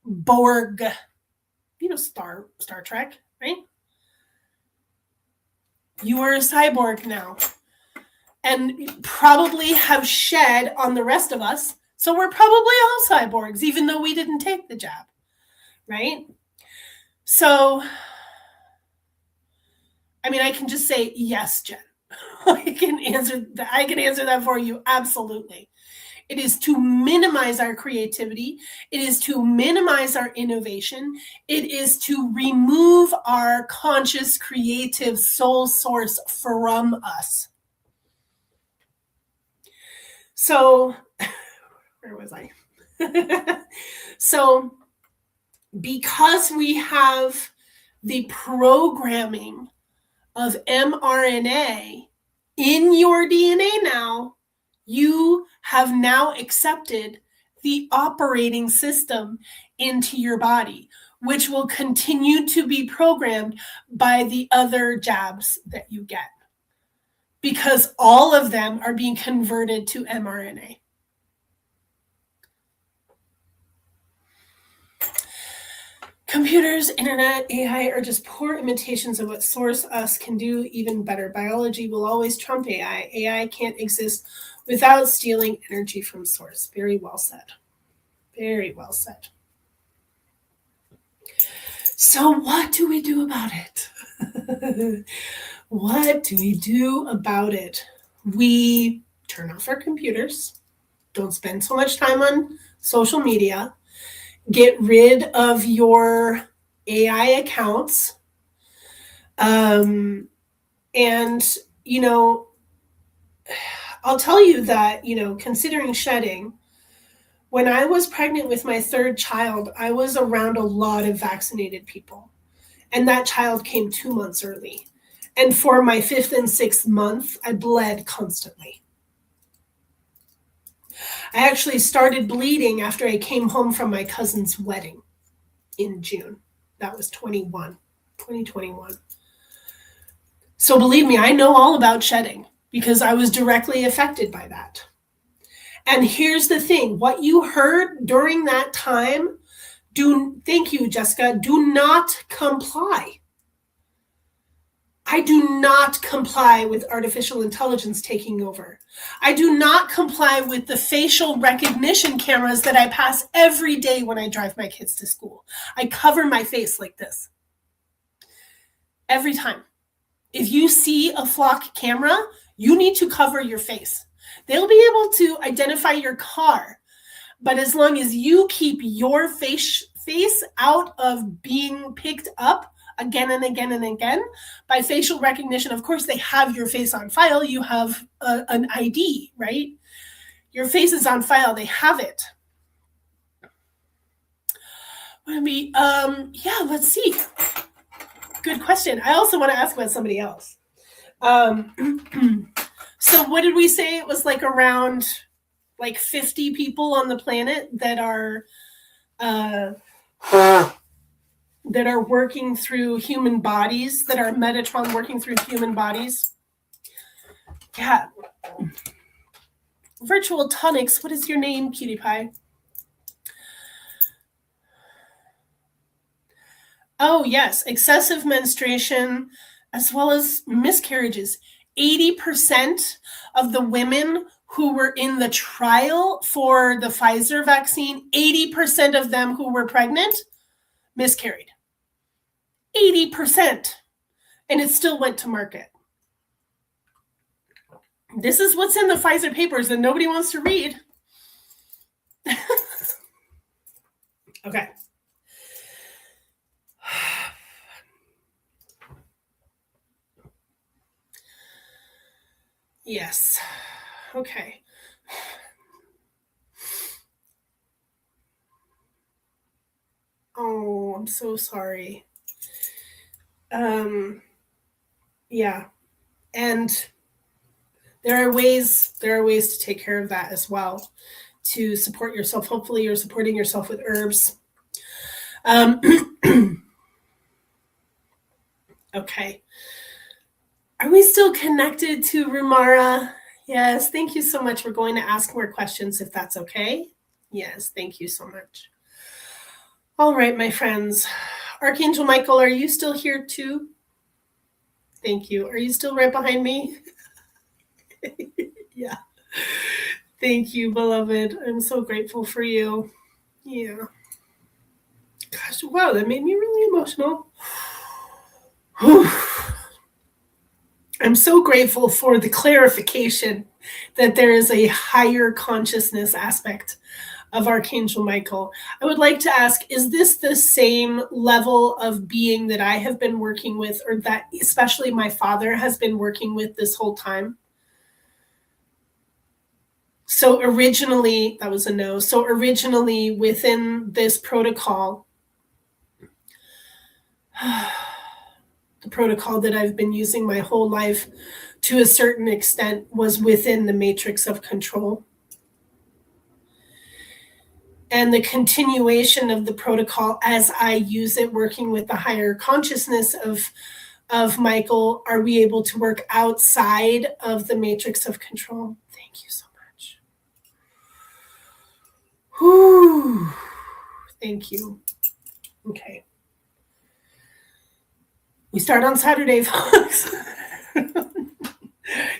Borg. Star Trek, right? You are a cyborg now, and probably have shed on the rest of us. So we're probably all cyborgs, even though we didn't take the jab, right? So, I mean, I can just say yes, Jen. I can answer that for you. Absolutely. It is to minimize our creativity. It is to minimize our innovation. It is to remove our conscious, creative soul source from us. So, where was I? So, because we have the programming of mRNA in your DNA now, you have now accepted the operating system into your body, which will continue to be programmed by the other jabs that you get, because all of them are being converted to mRNA. Computers, internet, AI are just poor imitations of what Source Us can do even better. Biology will always trump AI. AI can't exist without stealing energy from Source. Very well said. Very well said. So what do we do about it? What do we do about it? We turn off our computers. Don't spend so much time on social media. Get rid of your AI accounts. And, I'll tell you that, considering shedding, when I was pregnant with my third child, I was around a lot of vaccinated people. And that child came 2 months early. And for my 5th and 6th month, I bled constantly. I actually started bleeding after I came home from my cousin's wedding in June. That was 2021. So believe me, I know all about shedding because I was directly affected by that. And here's the thing, what you heard during that time, thank you, Jessica, do not comply. I do not comply with artificial intelligence taking over. I do not comply with the facial recognition cameras that I pass every day when I drive my kids to school. I cover my face like this. Every time. If you see a flock camera, you need to cover your face. They'll be able to identify your car, but as long as you keep your face out of being picked up again and again and again by facial recognition, of course, they have your face on file. You have an ID, right? Your face is on file. They have it. Let's see. Good question. I also want to ask about somebody else. So what did we say? It was like around 50 people on the planet that are working through human bodies, that are Metatron working through human bodies. Yeah. Virtual tonics. What is your name, cutie pie? Oh, yes. Excessive menstruation as well as miscarriages. 80% of the women who were in the trial for the Pfizer vaccine, 80% of them who were pregnant miscarried. 80%. And it still went to market. This is what's in the Pfizer papers that nobody wants to read. Okay. Yes. Okay. Oh, I'm so sorry. Yeah. And there are ways to take care of that as well, to support yourself. Hopefully you're supporting yourself with herbs. Okay. Are we still connected to Rumara? Yes, thank you so much. We're going to ask more questions if that's okay. Yes, thank you so much. All right, my friends. Archangel Michael, are you still here too? Thank you. Are you still right behind me? Yeah. Thank you, beloved. I'm so grateful for you. Yeah. Gosh, wow, that made me really emotional. I'm so grateful for the clarification that there is a higher consciousness aspect of Archangel Michael. I would like to ask, is this the same level of being that I have been working with, or that especially my father has been working with this whole time? So originally, that was a no. So originally within this protocol, the protocol that I've been using my whole life to a certain extent was within the matrix of control. And the continuation of the protocol as I use it, working with the higher consciousness of Michael, are we able to work outside of the matrix of control? Thank you so much. Whew. Thank you. Okay. We start on Saturday, folks.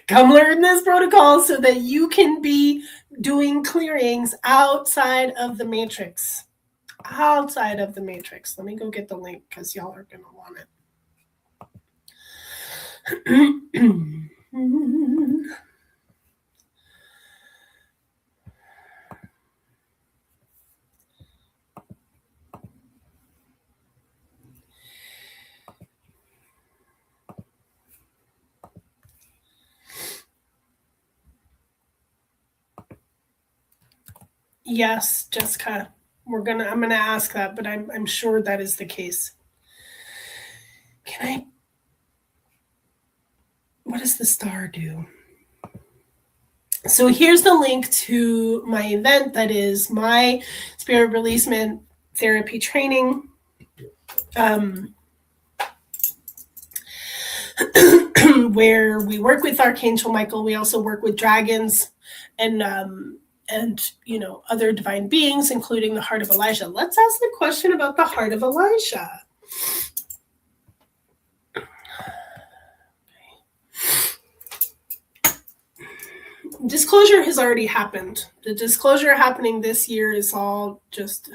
Come learn this protocol so that you can be doing clearings outside of the matrix. Outside of the matrix. Let me go get the link because y'all are going to want it. Yes, Jessica, I'm gonna ask that, but I'm sure that is the case. What does the star do? So here's the link to my event, that is my spirit releasement therapy training. Where we work with Archangel Michael. We also work with dragons and other divine beings, including the heart of Elijah. Let's ask the question about the heart of Elijah. Disclosure has already happened. The disclosure happening this year is all just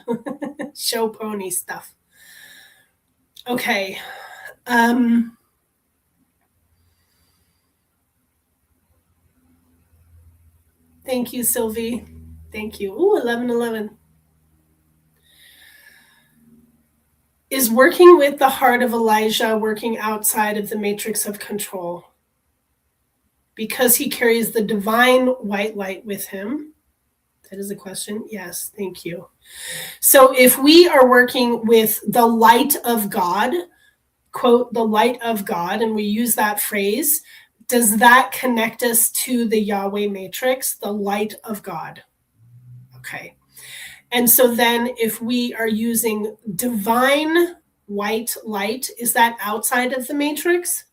show pony stuff. Okay. Thank you, Sylvie. Thank you. Ooh, 1111. Is working with the heart of Elijah working outside of the matrix of control? Because he carries the divine white light with him? That is a question. Yes, thank you. So if we are working with the light of God, quote, the light of God, and we use that phrase, does that connect us to the Yahweh matrix, the light of God? Okay. And so then if we are using divine white light, is that outside of the matrix?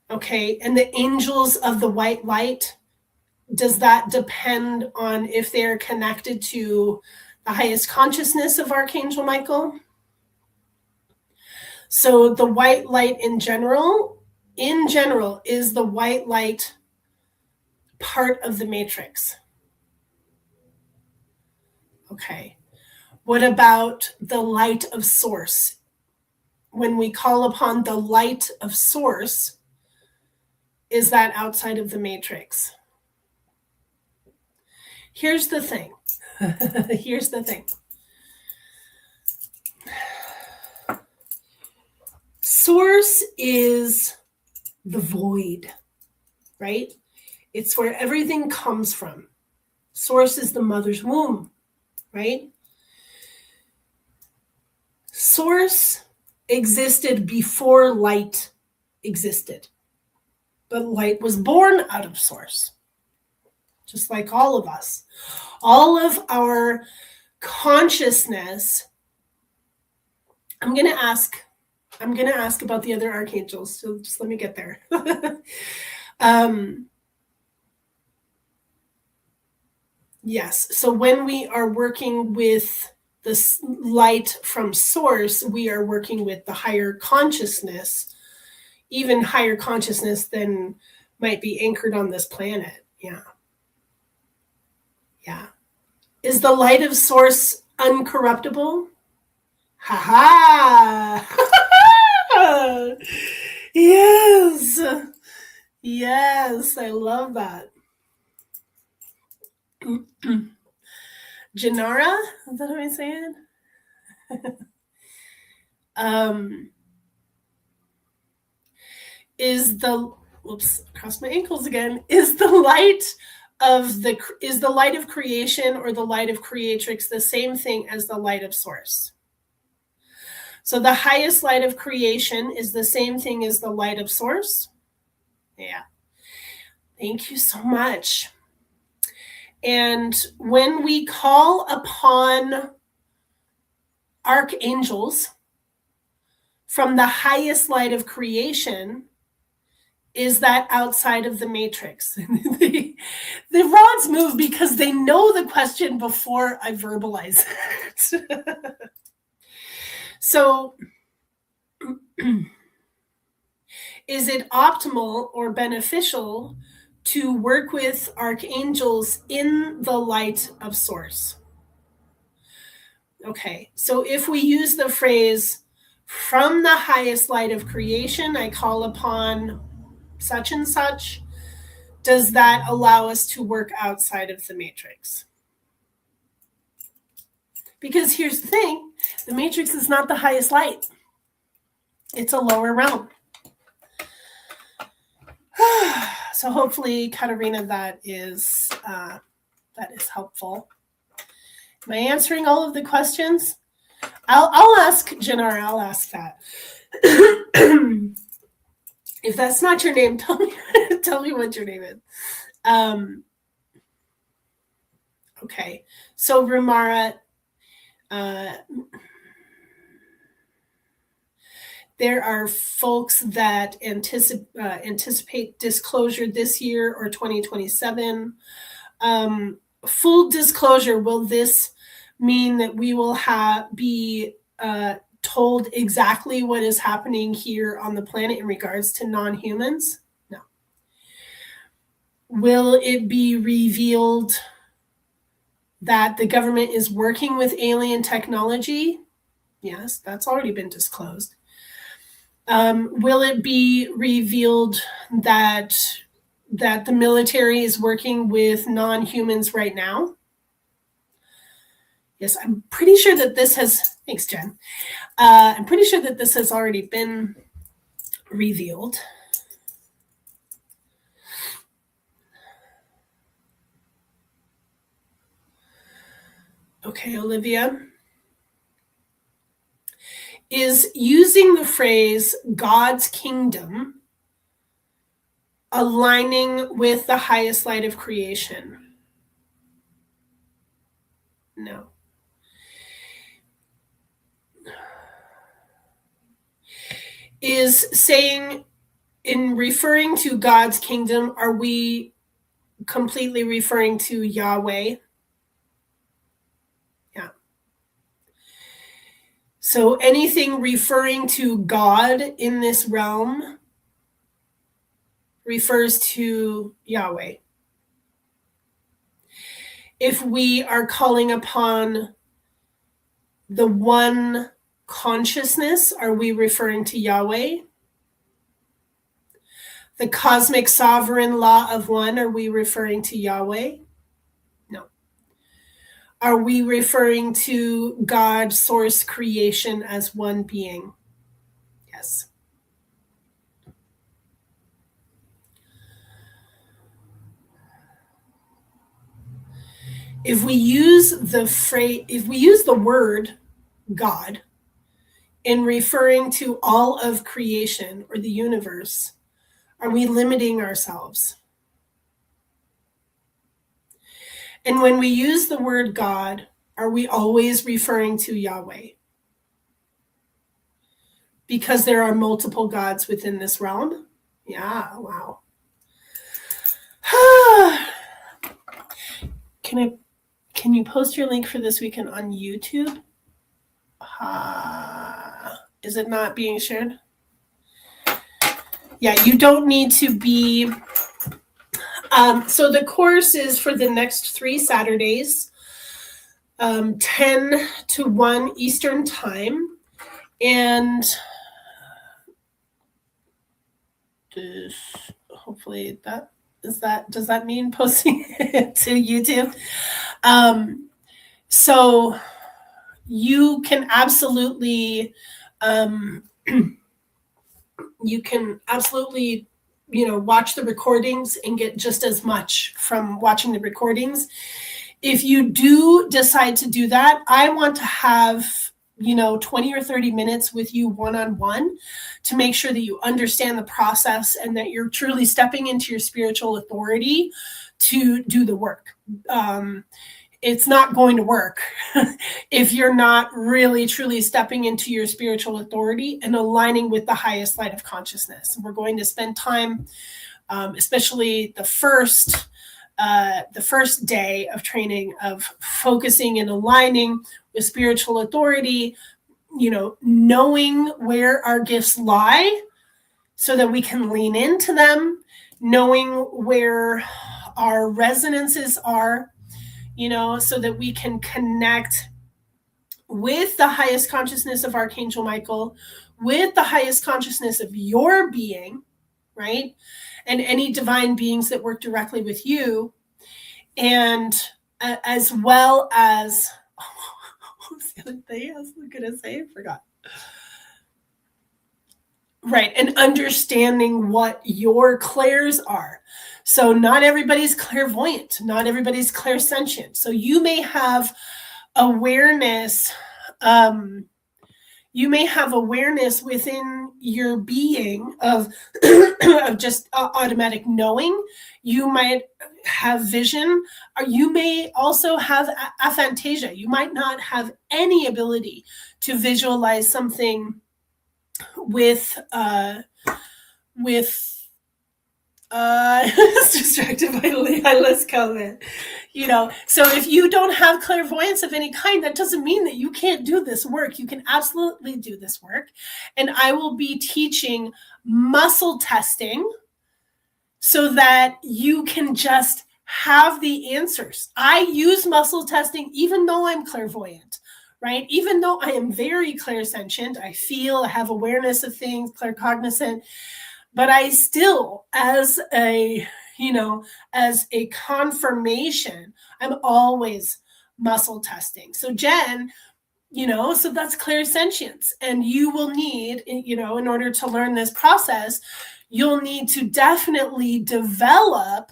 Okay. And the angels of the white light, does that depend on if they're connected to the highest consciousness of Archangel Michael? So the white light in general, is the white light part of the matrix? Okay. What about the light of source? When we call upon the light of source, is that outside of the matrix? Here's the thing. Here's the thing. Source is the void, right? It's where everything comes from. Source is the mother's womb, right? Source existed before light existed. But light was born out of source, just like all of us. All of our consciousness, I'm going to ask about the other archangels. So just let me get there. Yes. So when we are working with this light from source, we are working with the higher consciousness, even higher consciousness than might be anchored on this planet. Yeah. Yeah. Is the light of source uncorruptible? Ha ha! Yes. Yes. I love that. Janara? Is that how I say it? Is the cross my ankles again. Is the light of creation or the light of creatrix the same thing as the light of source? So the highest light of creation is the same thing as the light of source? Yeah. Thank you so much. And when we call upon archangels from the highest light of creation, is that outside of the matrix? The rods move because they know the question before I verbalize it. So, is it optimal or beneficial to work with archangels in the light of source? Okay, so if we use the phrase, from the highest light of creation, I call upon such and such, does that allow us to work outside of the matrix? Because here's the thing, the matrix is not the highest light. It's a lower realm. So hopefully, Katarina, that is helpful. Am I answering all of the questions? I'll ask Janara, I'll ask that. If that's not your name, tell me what your name is. Okay, so Rumara, there are folks that anticipate disclosure this year or 2027. Full disclosure, will this mean that we will be told exactly what is happening here on the planet in regards to non-humans? No. Will it be revealed that the government is working with alien technology? Yes, that's already been disclosed. Will it be revealed that the military is working with non-humans right now? Yes, I'm pretty sure that this has, thanks, Jen. I'm pretty sure that this has already been revealed. Okay, Olivia. Is using the phrase God's kingdom aligning with the highest light of creation? No. Is saying, in referring to God's kingdom, are we completely referring to Yahweh? Yeah. So anything referring to God in this realm refers to Yahweh. If we are calling upon the one consciousness, are we referring to Yahweh? The cosmic sovereign law of one, are we referring to Yahweh? No. Are we referring to God, source, creation as one being? Yes. If we use the word God in referring to all of creation or the universe, are we limiting ourselves? And when we use the word God, Are we always referring to Yahweh? Because there are multiple gods within this realm? Yeah, wow. Can you post your link for this weekend on YouTube? Is it not being shared? Yeah, you don't need to be. So the course is for the next 3 Saturdays, 10 to 1 Eastern time. And hopefully does that mean posting it to YouTube? So you can absolutely watch the recordings and get just as much from watching the recordings. If you do decide to do that, I want to have 20 or 30 minutes with you one-on-one to make sure that you understand the process and that you're truly stepping into your spiritual authority to do the work. It's not going to work if you're not really truly stepping into your spiritual authority and aligning with the highest light of consciousness. We're going to spend time, especially the first day of training, of focusing and aligning with spiritual authority, knowing where our gifts lie so that we can lean into them, knowing where our resonances are, so that we can connect with the highest consciousness of Archangel Michael, with the highest consciousness of your being, right? And any divine beings that work directly with you. And as well as, what was the other thing I was going to say? I forgot. Right. And understanding what your clairs are. So not everybody's clairvoyant. Not everybody's clairsentient. So you may have awareness. You may have awareness within your being of just automatic knowing. You might have vision, or you may also have aphantasia. You might not have any ability to visualize something with it's distracted by Leila's comment. So if you don't have clairvoyance of any kind, that doesn't mean that you can't do this work. You can absolutely do this work. And I will be teaching muscle testing so that you can just have the answers. I use muscle testing even though I'm clairvoyant, right? Even though I am very clairsentient, I feel, I have awareness of things, claircognizant, but I still, as a confirmation, I'm always muscle testing. So Jen, so that's clairsentience. And you will need, in order to learn this process, you'll need to definitely develop,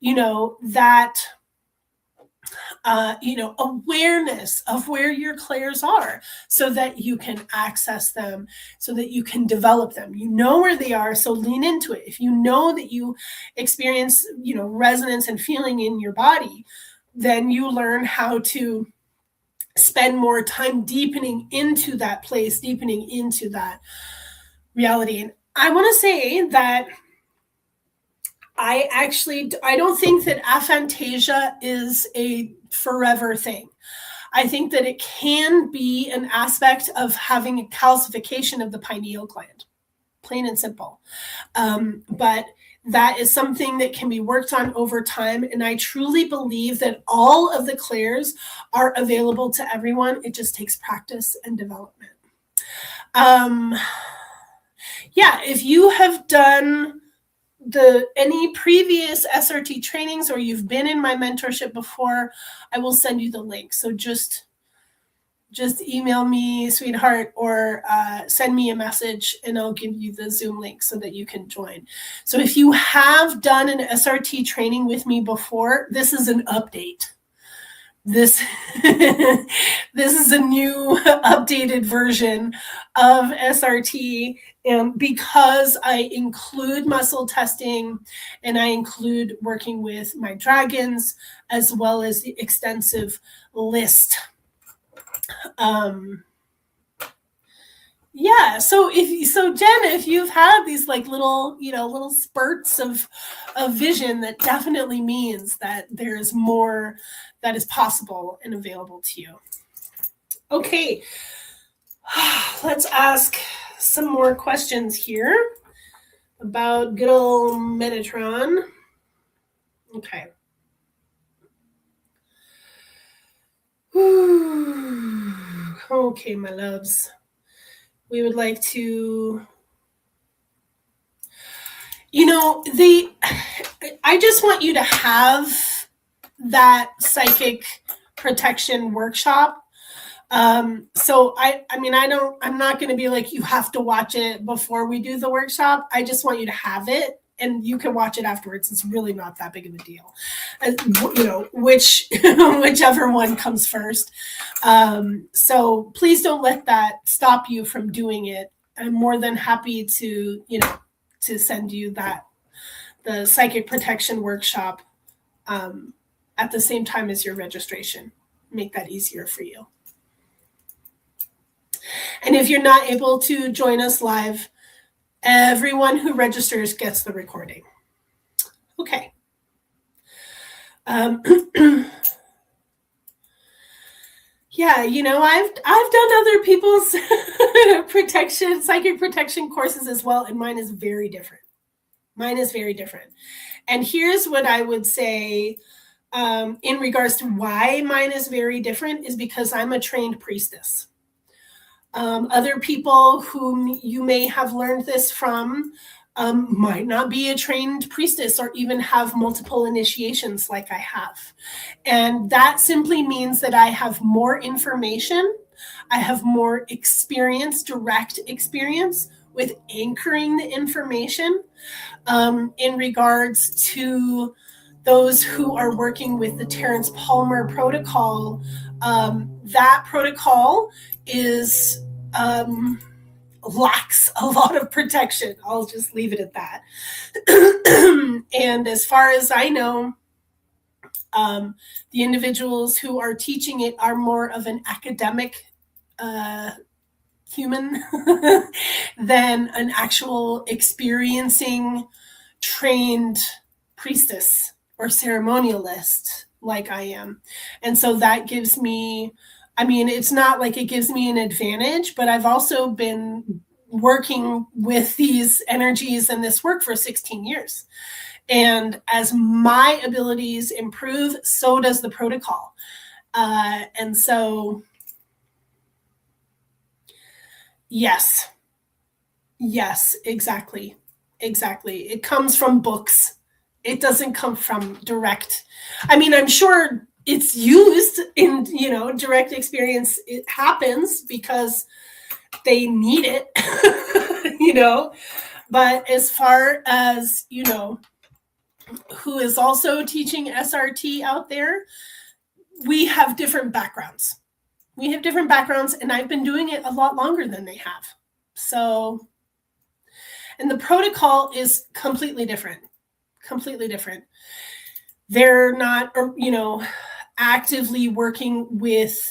that awareness of where your clairs are so that you can access them, so that you can develop them. You know where they are, so lean into it. If you know that you experience, resonance and feeling in your body, then you learn how to spend more time deepening into that place, deepening into that reality. And I want to say that I don't think that aphantasia is a forever thing. I think that it can be an aspect of having a calcification of the pineal gland, plain and simple. But that is something that can be worked on over time. And I truly believe that all of the clairs are available to everyone. It just takes practice and development. If you have done any previous SRT trainings, or you've been in my mentorship before, I will send you the link. So just email me, sweetheart, or send me a message and I'll give you the Zoom link so that you can join. So if you have done an SRT training with me before, this is an update. this this is a new updated version of SRT, and because I include muscle testing and I include working with my dragons as well as the extensive list. Yeah, so Jen, if you've had these like little spurts of vision, that definitely means that there's more that is possible and available to you. Okay, let's ask some more questions here about good old Metatron. Okay. Okay, my loves. We would like to, I just want you to have that psychic protection workshop. So I'm not going to be like, you have to watch it before we do the workshop. I just want you to have it, and you can watch it afterwards. It's really not that big of a deal, whichever one comes first. So please don't let that stop you from doing it. I'm more than happy to send you the psychic protection workshop at the same time as your registration. Make that easier for you. And if you're not able to join us live, everyone who registers gets the recording. Okay. Yeah, I've done other people's psychic protection courses as well, and mine is very different. And here's what I would say in regards to why mine is very different is because I'm a trained priestess. Other people whom you may have learned this from might not be a trained priestess or even have multiple initiations like I have. And that simply means that I have more information. I have more experience, direct experience with anchoring the information in regards to those who are working with the Terrence Palmer protocol. That protocol is lacks a lot of protection. I'll just leave it at that. And as far as I know, the individuals who are teaching it are more of an academic human than an actual experiencing trained priestess or ceremonialist like I am. And so that gives me, it's not like it gives me an advantage, but I've also been working with these energies and this work for 16 years. And as my abilities improve, so does the protocol. And so, yes, exactly. It comes from books. It doesn't come from direct. I'm sure it's used in, direct experience. It happens because they need it, but as far as, who is also teaching SRT out there, we have different backgrounds. And I've been doing it a lot longer than they have. So, and the protocol is completely different. They're not, actively working with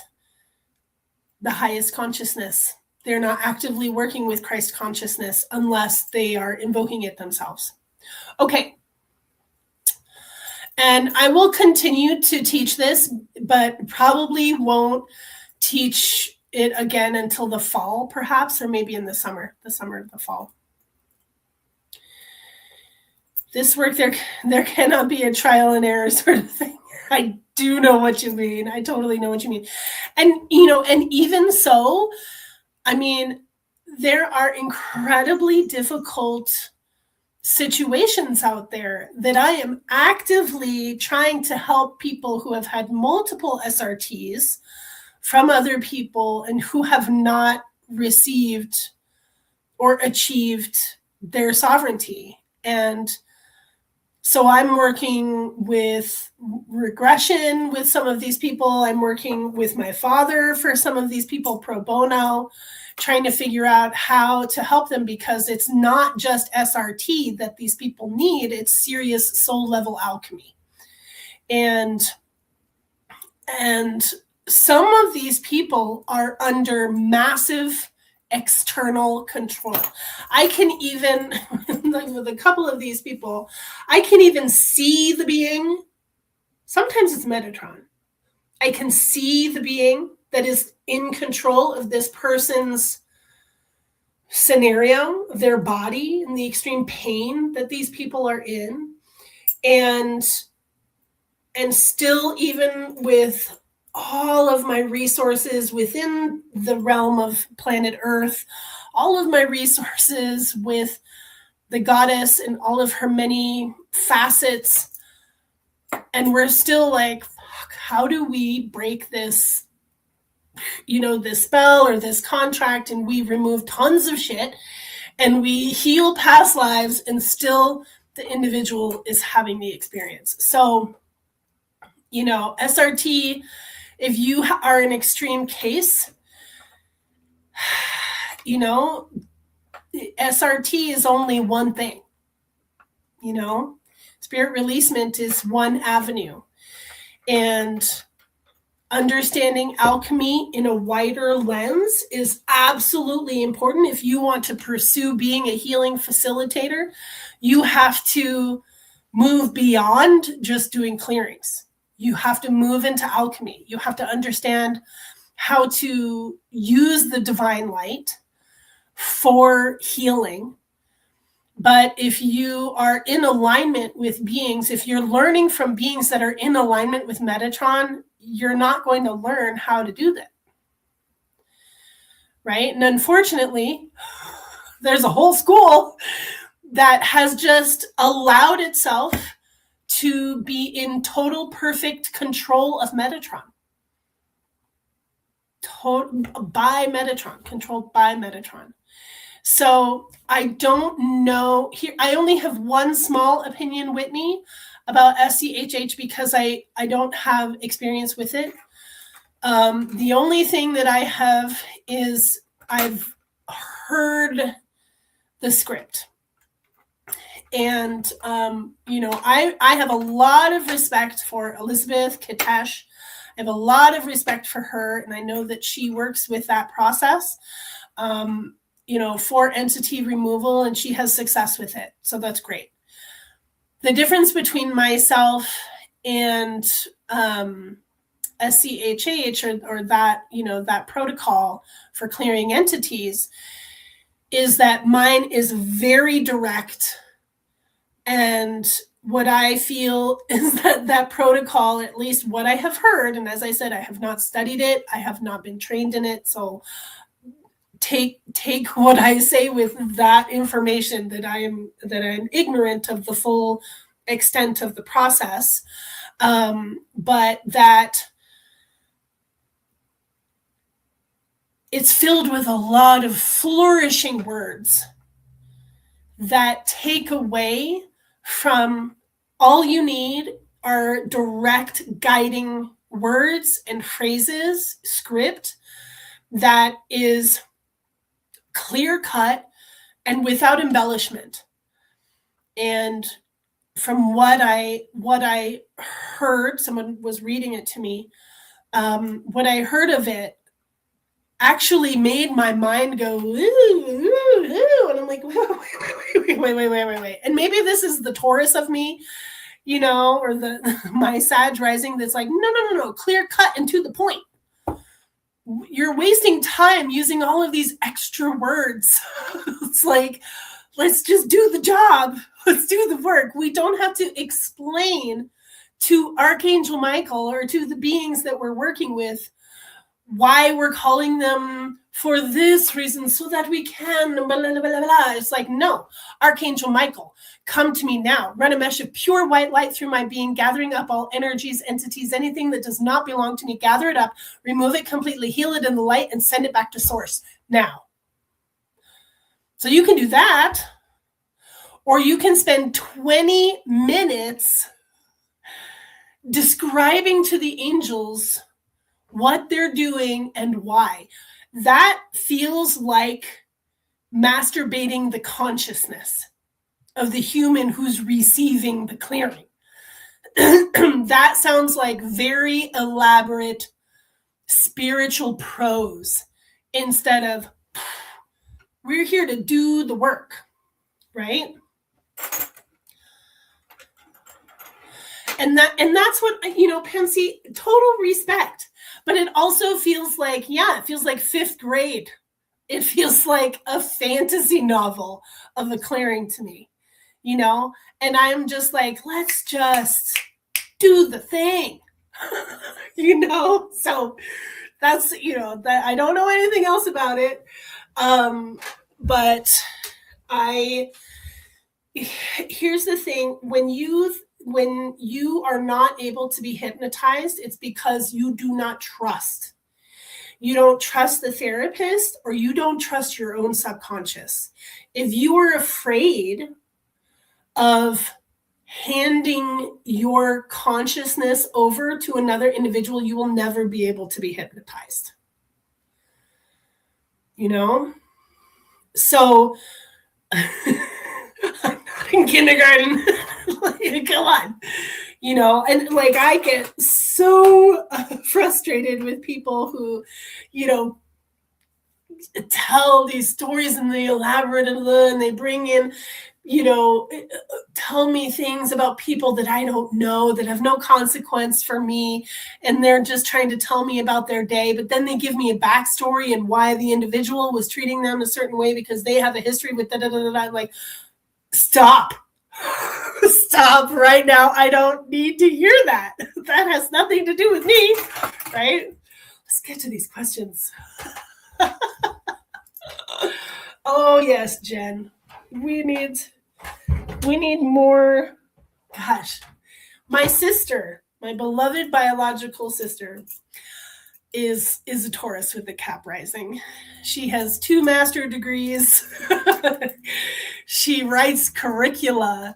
the highest consciousness. They're not actively working with Christ consciousness unless they are invoking it themselves. Okay. And I will continue to teach this, but probably won't teach it again until the fall, perhaps, or maybe in the summer of the fall. This work, there cannot be a trial and error sort of thing. I do know what you mean. I totally know what you mean. And, and even so, there are incredibly difficult situations out there that I am actively trying to help people who have had multiple SRTs from other people and who have not received or achieved their sovereignty. And So I'm working with regression with some of these people. I'm working with my father for some of these people pro bono, trying to figure out how to help them, because it's not just SRT that these people need, it's serious soul level alchemy. And some of these people are under massive external control. I can even, like with a couple of these people, I can even see the being. Sometimes it's Metatron. I can see the being that is in control of this person's scenario, their body, and the extreme pain that these people are in. And still, even with all of my resources within the realm of planet Earth, all of my resources with the goddess and all of her many facets, and we're still like, fuck, how do we break this, this spell or this contract? And we remove tons of shit and we heal past lives, and still the individual is having the experience. So, SRT, if you are an extreme case, SRT is only one thing. Spirit releasement is one avenue. And understanding alchemy in a wider lens is absolutely important. If you want to pursue being a healing facilitator, you have to move beyond just doing clearings. You have to move into alchemy. You have to understand how to use the divine light for healing. But if you are in alignment with beings, if you're learning from beings that are in alignment with Metatron, you're not going to learn how to do that. Right? And unfortunately, there's a whole school that has just allowed itself to be in total perfect control of Metatron. By Metatron, controlled by Metatron. So I don't know here. I only have one small opinion, Whitney, about SCHH because I don't have experience with it. The only thing that I have is I've heard the script. And, I have a lot of respect for Elizabeth Kitesh. I have a lot of respect for her, and I know that she works with that process, for entity removal, and she has success with it. So that's great. The difference between myself and SCHH or that, that protocol for clearing entities is that mine is very direct. And what I feel is that protocol, at least what I have heard, and as I said, I have not studied it, I have not been trained in it, so take what I say with that information, that I am ignorant of the full extent of the process, but that it's filled with a lot of flourishing words that take away from all you need are direct guiding words and phrases, script that is clear cut and without embellishment. And from what I heard, someone was reading it to me, what I heard of it actually made my mind go, ooh, ooh, ooh. And I'm like, wait. And maybe this is the Taurus of me, or my Sag rising that's like, no, clear cut and to the point. You're wasting time using all of these extra words. It's like, let's just do the job. Let's do the work. We don't have to explain to Archangel Michael or to the beings that we're working with why we're calling them for this reason so that we can blah, blah, blah, blah. It's like, no, Archangel Michael, come to me now. Run a mesh of pure white light through my being, gathering up all energies, entities, anything that does not belong to me. Gather it up, remove it completely, heal it in the light, and send it back to source now. So you can do that, Or you can spend 20 minutes describing to the angels what they're doing and why. That feels like masturbating the consciousness of the human who's receiving the clearing. That sounds like very elaborate spiritual prose instead of we're here to do the work, right? And that's what, Pansy, total respect. But it also feels like, it feels like 5th grade. It feels like a fantasy novel of a clearing to me, And I'm just like, let's just do the thing, So that's, that I don't know anything else about it. But here's the thing, when you are not able to be hypnotized, it's because you do not trust. You don't trust the therapist, or you don't trust your own subconscious. If you are afraid of handing your consciousness over to another individual, you will never be able to be hypnotized. So I'm not in kindergarten. Come on. And like I get so frustrated with people who, tell these stories and they elaborate and they bring in, tell me things about people that I don't know, that have no consequence for me. And they're just trying to tell me about their day. But then they give me a backstory and why the individual was treating them a certain way because they have a history with da-da-da-da-da. Like, stop. Stop right now. I don't need to hear that. That has nothing to do with me, right? Let's get to these questions. Oh, yes, Jen. We need more. Gosh, my sister, my beloved biological sister, is a Taurus with the Cap rising. She has 2 master degrees. She writes curricula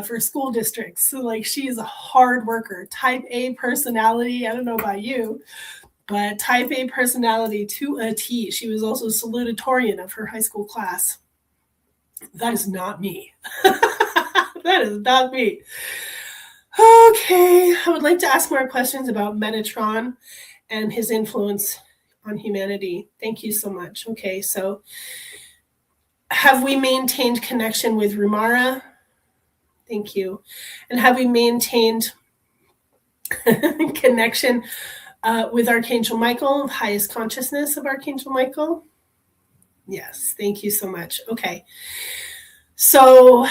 for school districts. So, like, she is a hard worker. Type A personality. I don't know about you, but type A personality to a T. She was also salutatorian of her high school class. That is not me. That is not me. Okay, I would like to ask more questions about Metatron and his influence on humanity. Thank you so much. Okay, so have we maintained connection with Rumara? Thank you. And have we maintained connection with Archangel Michael, highest consciousness of Archangel Michael? Yes, thank you so much. Okay. So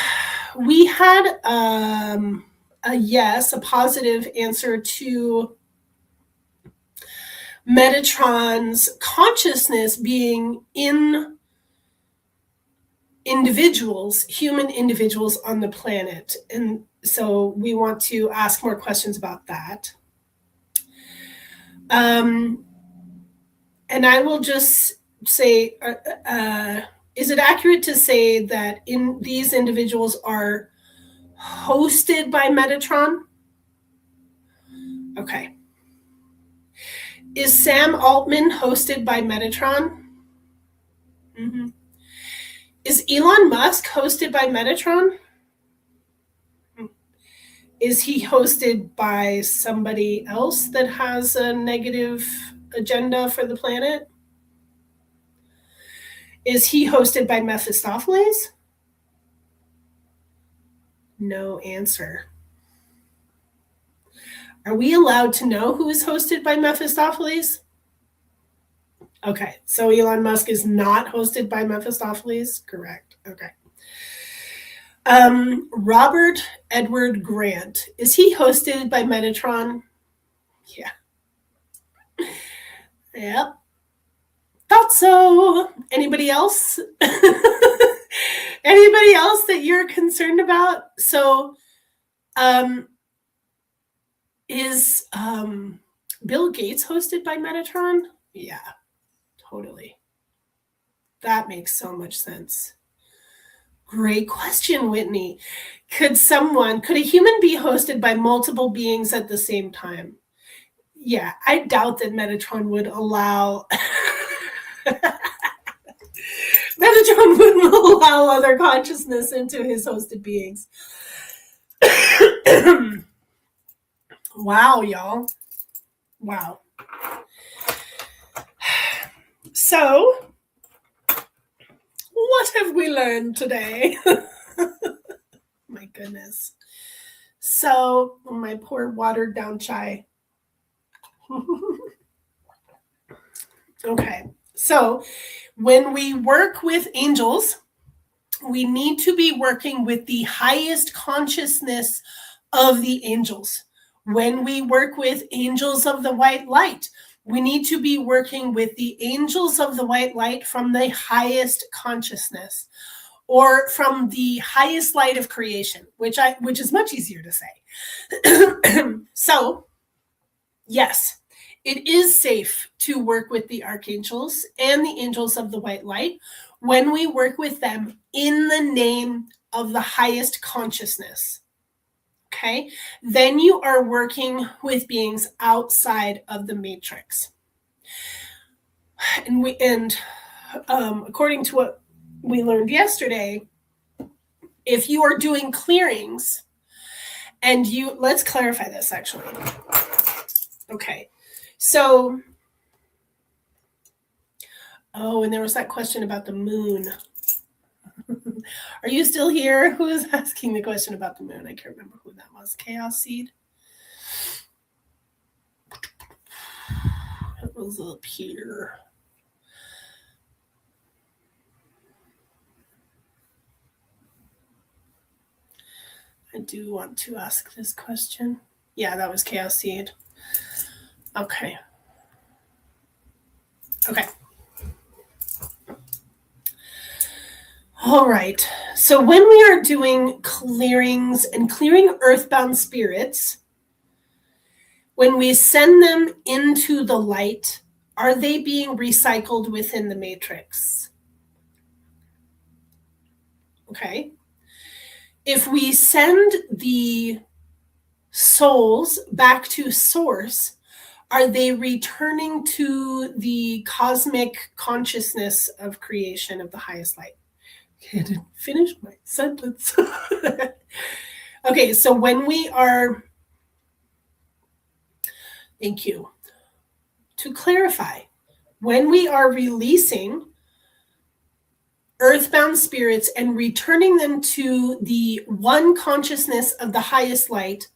we had a yes, a positive answer to Metatron's consciousness being in individuals, human individuals on the planet. And so we want to ask more questions about that. And I will just say, is it accurate to say that these individuals are hosted by Metatron? Okay. Is Sam Altman hosted by Metatron? Mm-hmm. Is Elon Musk hosted by Metatron? Is he hosted by somebody else that has a negative agenda for the planet? Is he hosted by Mephistopheles? No answer. Are we allowed to know who is hosted by Mephistopheles? Okay, so Elon Musk is not hosted by Mephistopheles? Correct. Okay. Robert Edward Grant, is he hosted by Metatron? Yeah. Yep. Thought so. Anybody else? Anybody else that you're concerned about? So, is Bill Gates hosted by Metatron? Yeah, totally. That makes so much sense. Great question, Whitney. Could a human be hosted by multiple beings at the same time? Yeah, I doubt that Metatron would allow Metatron wouldn't allow other consciousness into his hosted beings. Wow, y'all. Wow. So, what have we learned today? My goodness. So, my poor watered down chai. Okay. So, when we work with angels, we need to be working with the highest consciousness of the angels. When we work with angels of the white light, we need to be working with the angels of the white light from the highest consciousness, or from the highest light of creation, which is much easier to say. So, yes, it is safe to work with the archangels and the angels of the white light when we work with them in the name of the highest consciousness. Okay, then you are working with beings outside of the matrix. And according to what we learned yesterday, if you are doing clearings and let's clarify this actually. Okay, so, and there was that question about the moon. Are you still here? Who is asking the question about the moon? I can't remember who that was. Chaos Seed? It was up here. I do want to ask this question. Yeah, that was Chaos Seed. Okay. All right. So when we are doing clearings and clearing earthbound spirits, when we send them into the light, are they being recycled within the matrix? Okay. If we send the souls back to source, are they returning to the cosmic consciousness of creation of the highest light? Okay, I didn't finish my sentence. Okay, so when we are, thank you. To clarify, when we are releasing earthbound spirits and returning them to the one consciousness of the highest light,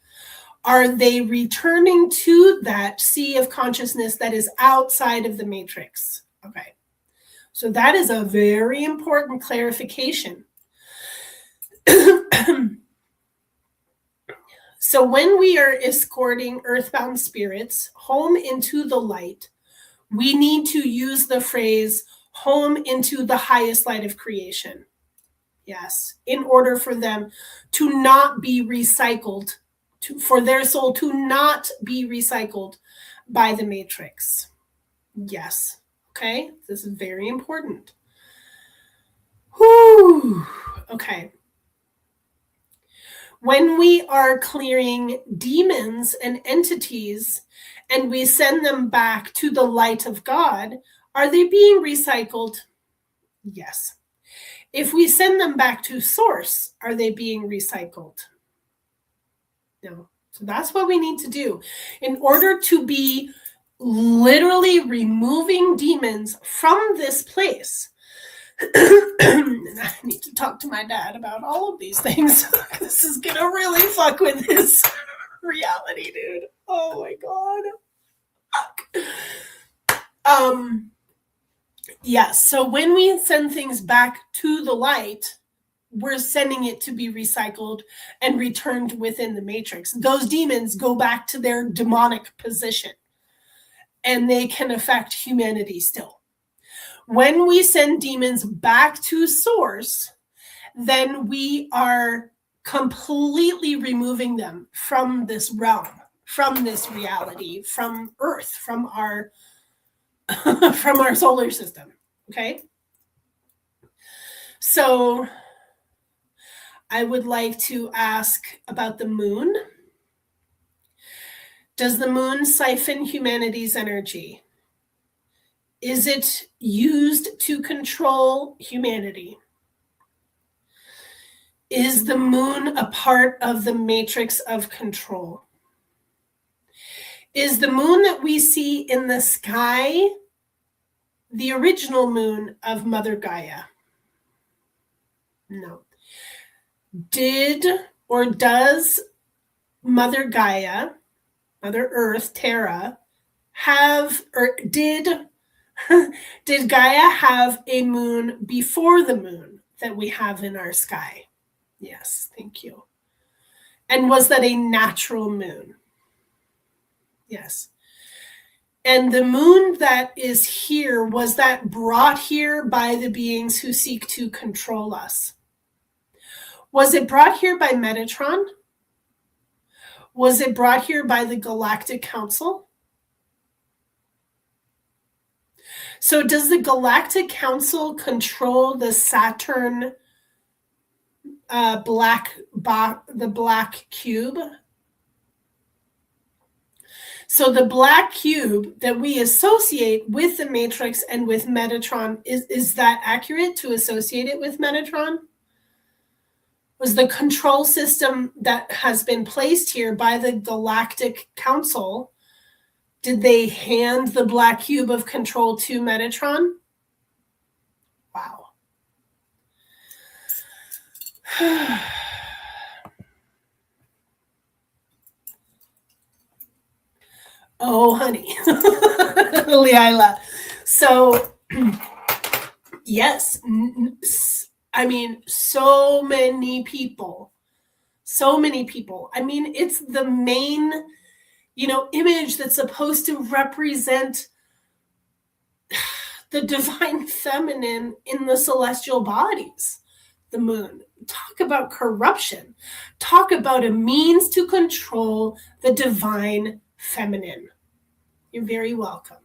are they returning to that sea of consciousness that is outside of the matrix? Okay. So that is a very important clarification. So when we are escorting earthbound spirits home into the light, we need to use the phrase home into the highest light of creation. Yes, in order for them to not be recycled, for their soul to not be recycled by the matrix. Yes. Okay, this is very important. Whew. Okay. When we are clearing demons and entities and we send them back to the light of God, are they being recycled? Yes. If we send them back to source, are they being recycled? No. So that's what we need to do. In order to be literally removing demons from this place, and I need to talk to my dad about all of these things. This is gonna really fuck with his reality, dude. Oh my god. Yes, so when we send things back to the light, we're sending it to be recycled and returned within the matrix. Those demons go back to their demonic position and they can affect humanity still. When we send demons back to source, then we are completely removing them from this realm, from this reality, from Earth, from our from our solar system. Okay? So I would like to ask about the moon. Does the moon siphon humanity's energy? Is it used to control humanity? Is the moon a part of the matrix of control? Is the moon that we see in the sky the original moon of Mother Gaia? No. Did or does Mother Gaia, Mother Earth, Terra, have, or did Gaia have a moon before the moon that we have in our sky? Yes, thank you. And was that a natural moon? Yes. And the moon that is here, was that brought here by the beings who seek to control us? Was it brought here by Metatron? Was it brought here by the Galactic Council? So does the Galactic Council control the Saturn the black cube? So the black cube that we associate with the Matrix and with Metatron, is that accurate to associate it with Metatron? Was the control system that has been placed here by the Galactic Council, did they hand the black cube of control to Metatron? Wow. Oh, honey. Liila. So, yes. I mean, so many people. I mean, it's the main, image that's supposed to represent the divine feminine in the celestial bodies, the moon. Talk about corruption. Talk about a means to control the divine feminine. You're very welcome.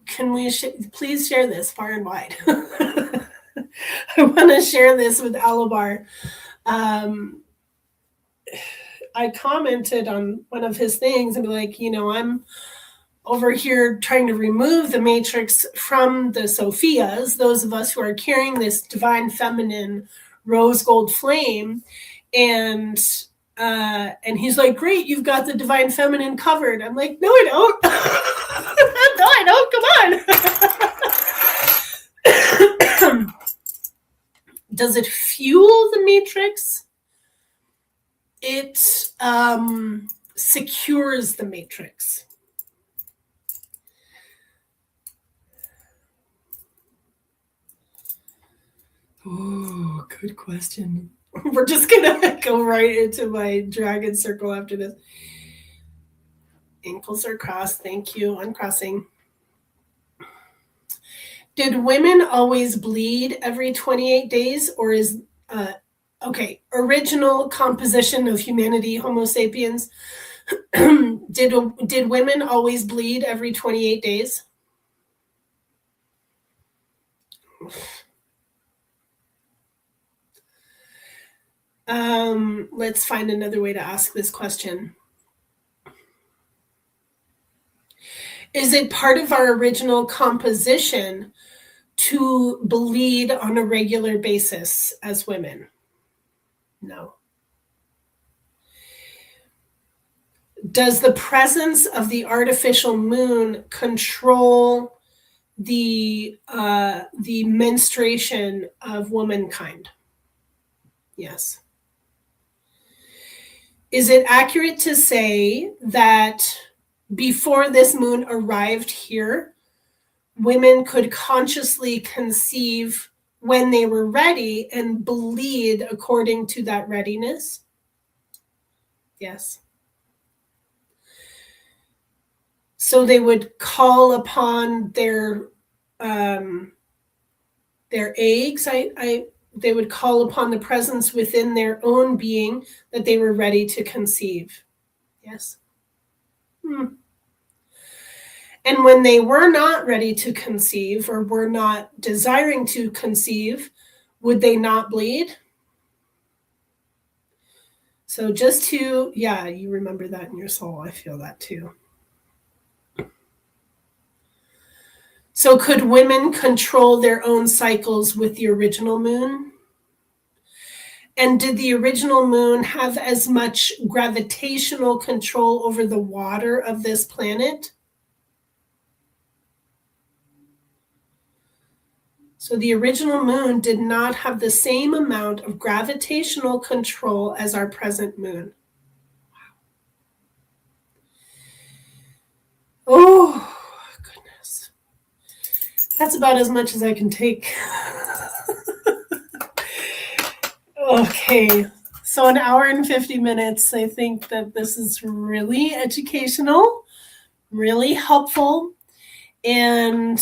Can we please share this far and wide? I want to share this with Alabar. I commented on one of his things and be like, I'm over here trying to remove the matrix from the Sophias, those of us who are carrying this divine feminine rose gold flame. And he's like, great, you've got the divine feminine covered. I'm like, no, I don't. No, I don't. Come on. Does it fuel the matrix? It secures the matrix. Oh, good question. We're just gonna go right into my dragon circle after this. Ankles are crossed. Thank you. Uncrossing. Did women always bleed every 28 days, or is original composition of humanity, Homo sapiens? Did women always bleed every 28 days? Let's find another way to ask this question. Is it part of our original composition to bleed on a regular basis as women? No. Does the presence of the artificial moon control the menstruation of womankind? Yes. Is it accurate to say that before this moon arrived here, women could consciously conceive when they were ready and bleed according to that readiness? Yes. So they would call upon their eggs. They would call upon the presence within their own being that they were ready to conceive. Yes. And when they were not ready to conceive or were not desiring to conceive, would they not bleed? So just to, yeah, you remember that in your soul. I feel that too. So could women control their own cycles with the original moon? And did the original moon have as much gravitational control over the water of this planet? So the original moon did not have the same amount of gravitational control as our present moon. Oh, goodness. That's about as much as I can take. Okay, so an hour and 50 minutes. I think that this is really educational, really helpful, and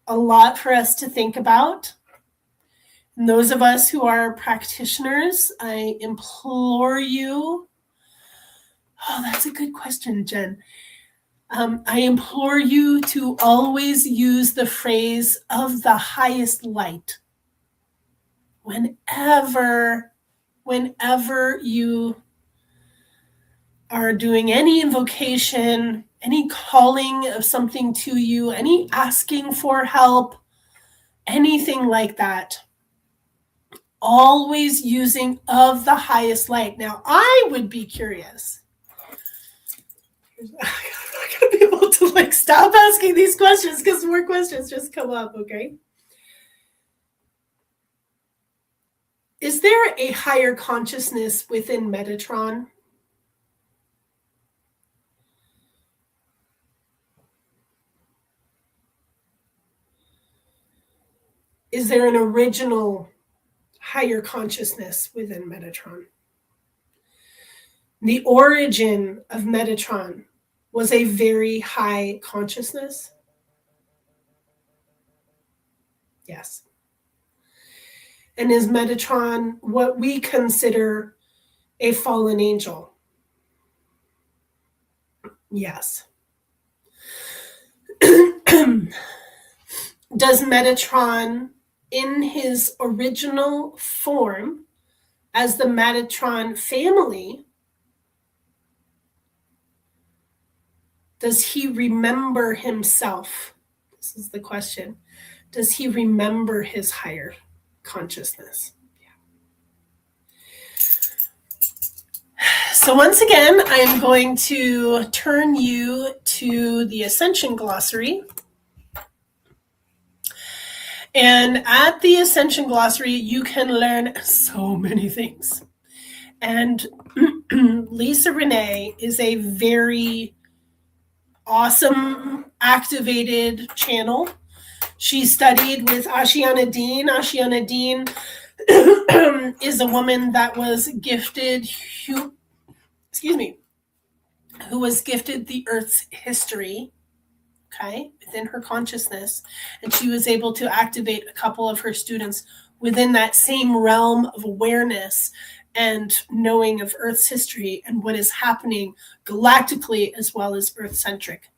a lot for us to think about. And those of us who are practitioners, I implore you. Oh, that's a good question, Jen. I implore you to always use the phrase of the highest light. Whenever you are doing any invocation, any calling of something to you, any asking for help, anything like that, always using of the highest light. Now, I would be curious. I'm not going to be able to stop asking these questions because more questions just come up, okay? Is there a higher consciousness within Metatron? Is there an original higher consciousness within Metatron? The origin of Metatron was a very high consciousness. Yes. And is Metatron what we consider a fallen angel? Yes. Does Metatron, in his original form, as the Metatron family, does he remember himself? This is the question. Does he remember his higher consciousness? So once again, I'm going to turn you to the Ascension Glossary. And at the Ascension Glossary, you can learn so many things. And Lisa Renee is a very awesome, activated channel. She studied with Ashiana Dean. Ashiana Dean is a woman that was gifted, who was gifted the Earth's history, okay, within her consciousness. And she was able to activate a couple of her students within that same realm of awareness and knowing of Earth's history and what is happening galactically as well as Earth-centric.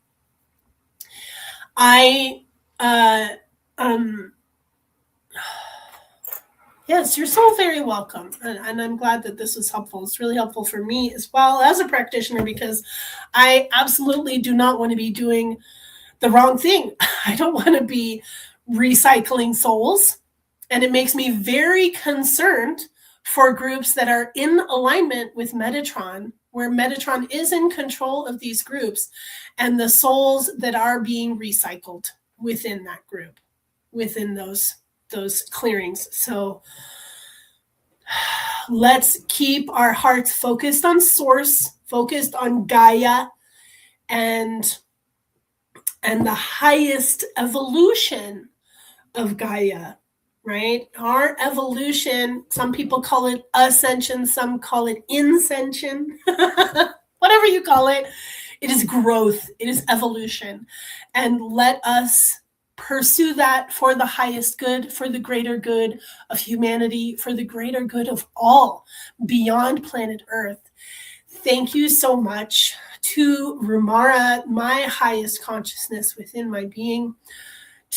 Yes, you're so very welcome. And I'm glad that this was helpful. It's really helpful for me as well as a practitioner because I absolutely do not want to be doing the wrong thing. I don't want to be recycling souls. And it makes me very concerned for groups that are in alignment with Metatron, where Metatron is in control of these groups and the souls that are being recycled within that group, within those clearings. So let's keep our hearts focused on Source, focused on Gaia, and the highest evolution of Gaia, right? Our evolution, some people call it ascension, some call it inscension, whatever you call it, it is growth, it is evolution. And let us pursue that for the highest good, for the greater good of humanity, for the greater good of all beyond planet Earth. Thank you so much to Rumara, my highest consciousness within my being,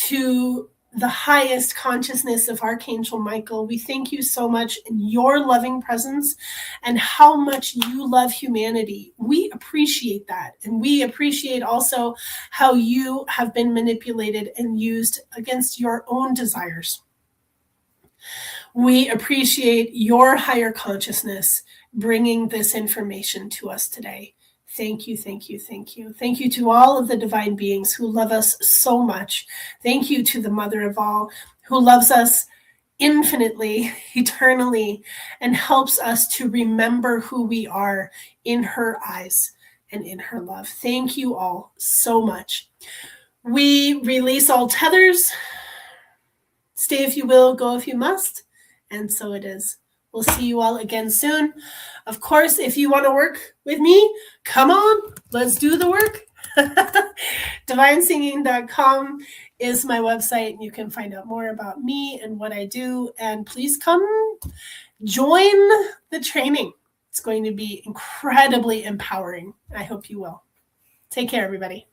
to the highest consciousness of Archangel Michael. We thank you so much in your loving presence and how much you love humanity. We appreciate that. And we appreciate also how you have been manipulated and used against your own desires. We appreciate your higher consciousness bringing this information to us today. Thank you, thank you, thank you. Thank you to all of the divine beings who love us so much. Thank you to the Mother of all who loves us infinitely, eternally, and helps us to remember who we are in her eyes and in her love. Thank you all so much. We release all tethers. Stay if you will, go if you must. And so it is. We'll see you all again soon. Of course, if you want to work with me, come on, let's do the work. Divinesinging.com is my website. You can find out more about me and what I do. And please come join the training. It's going to be incredibly empowering. I hope you will. Take care, everybody.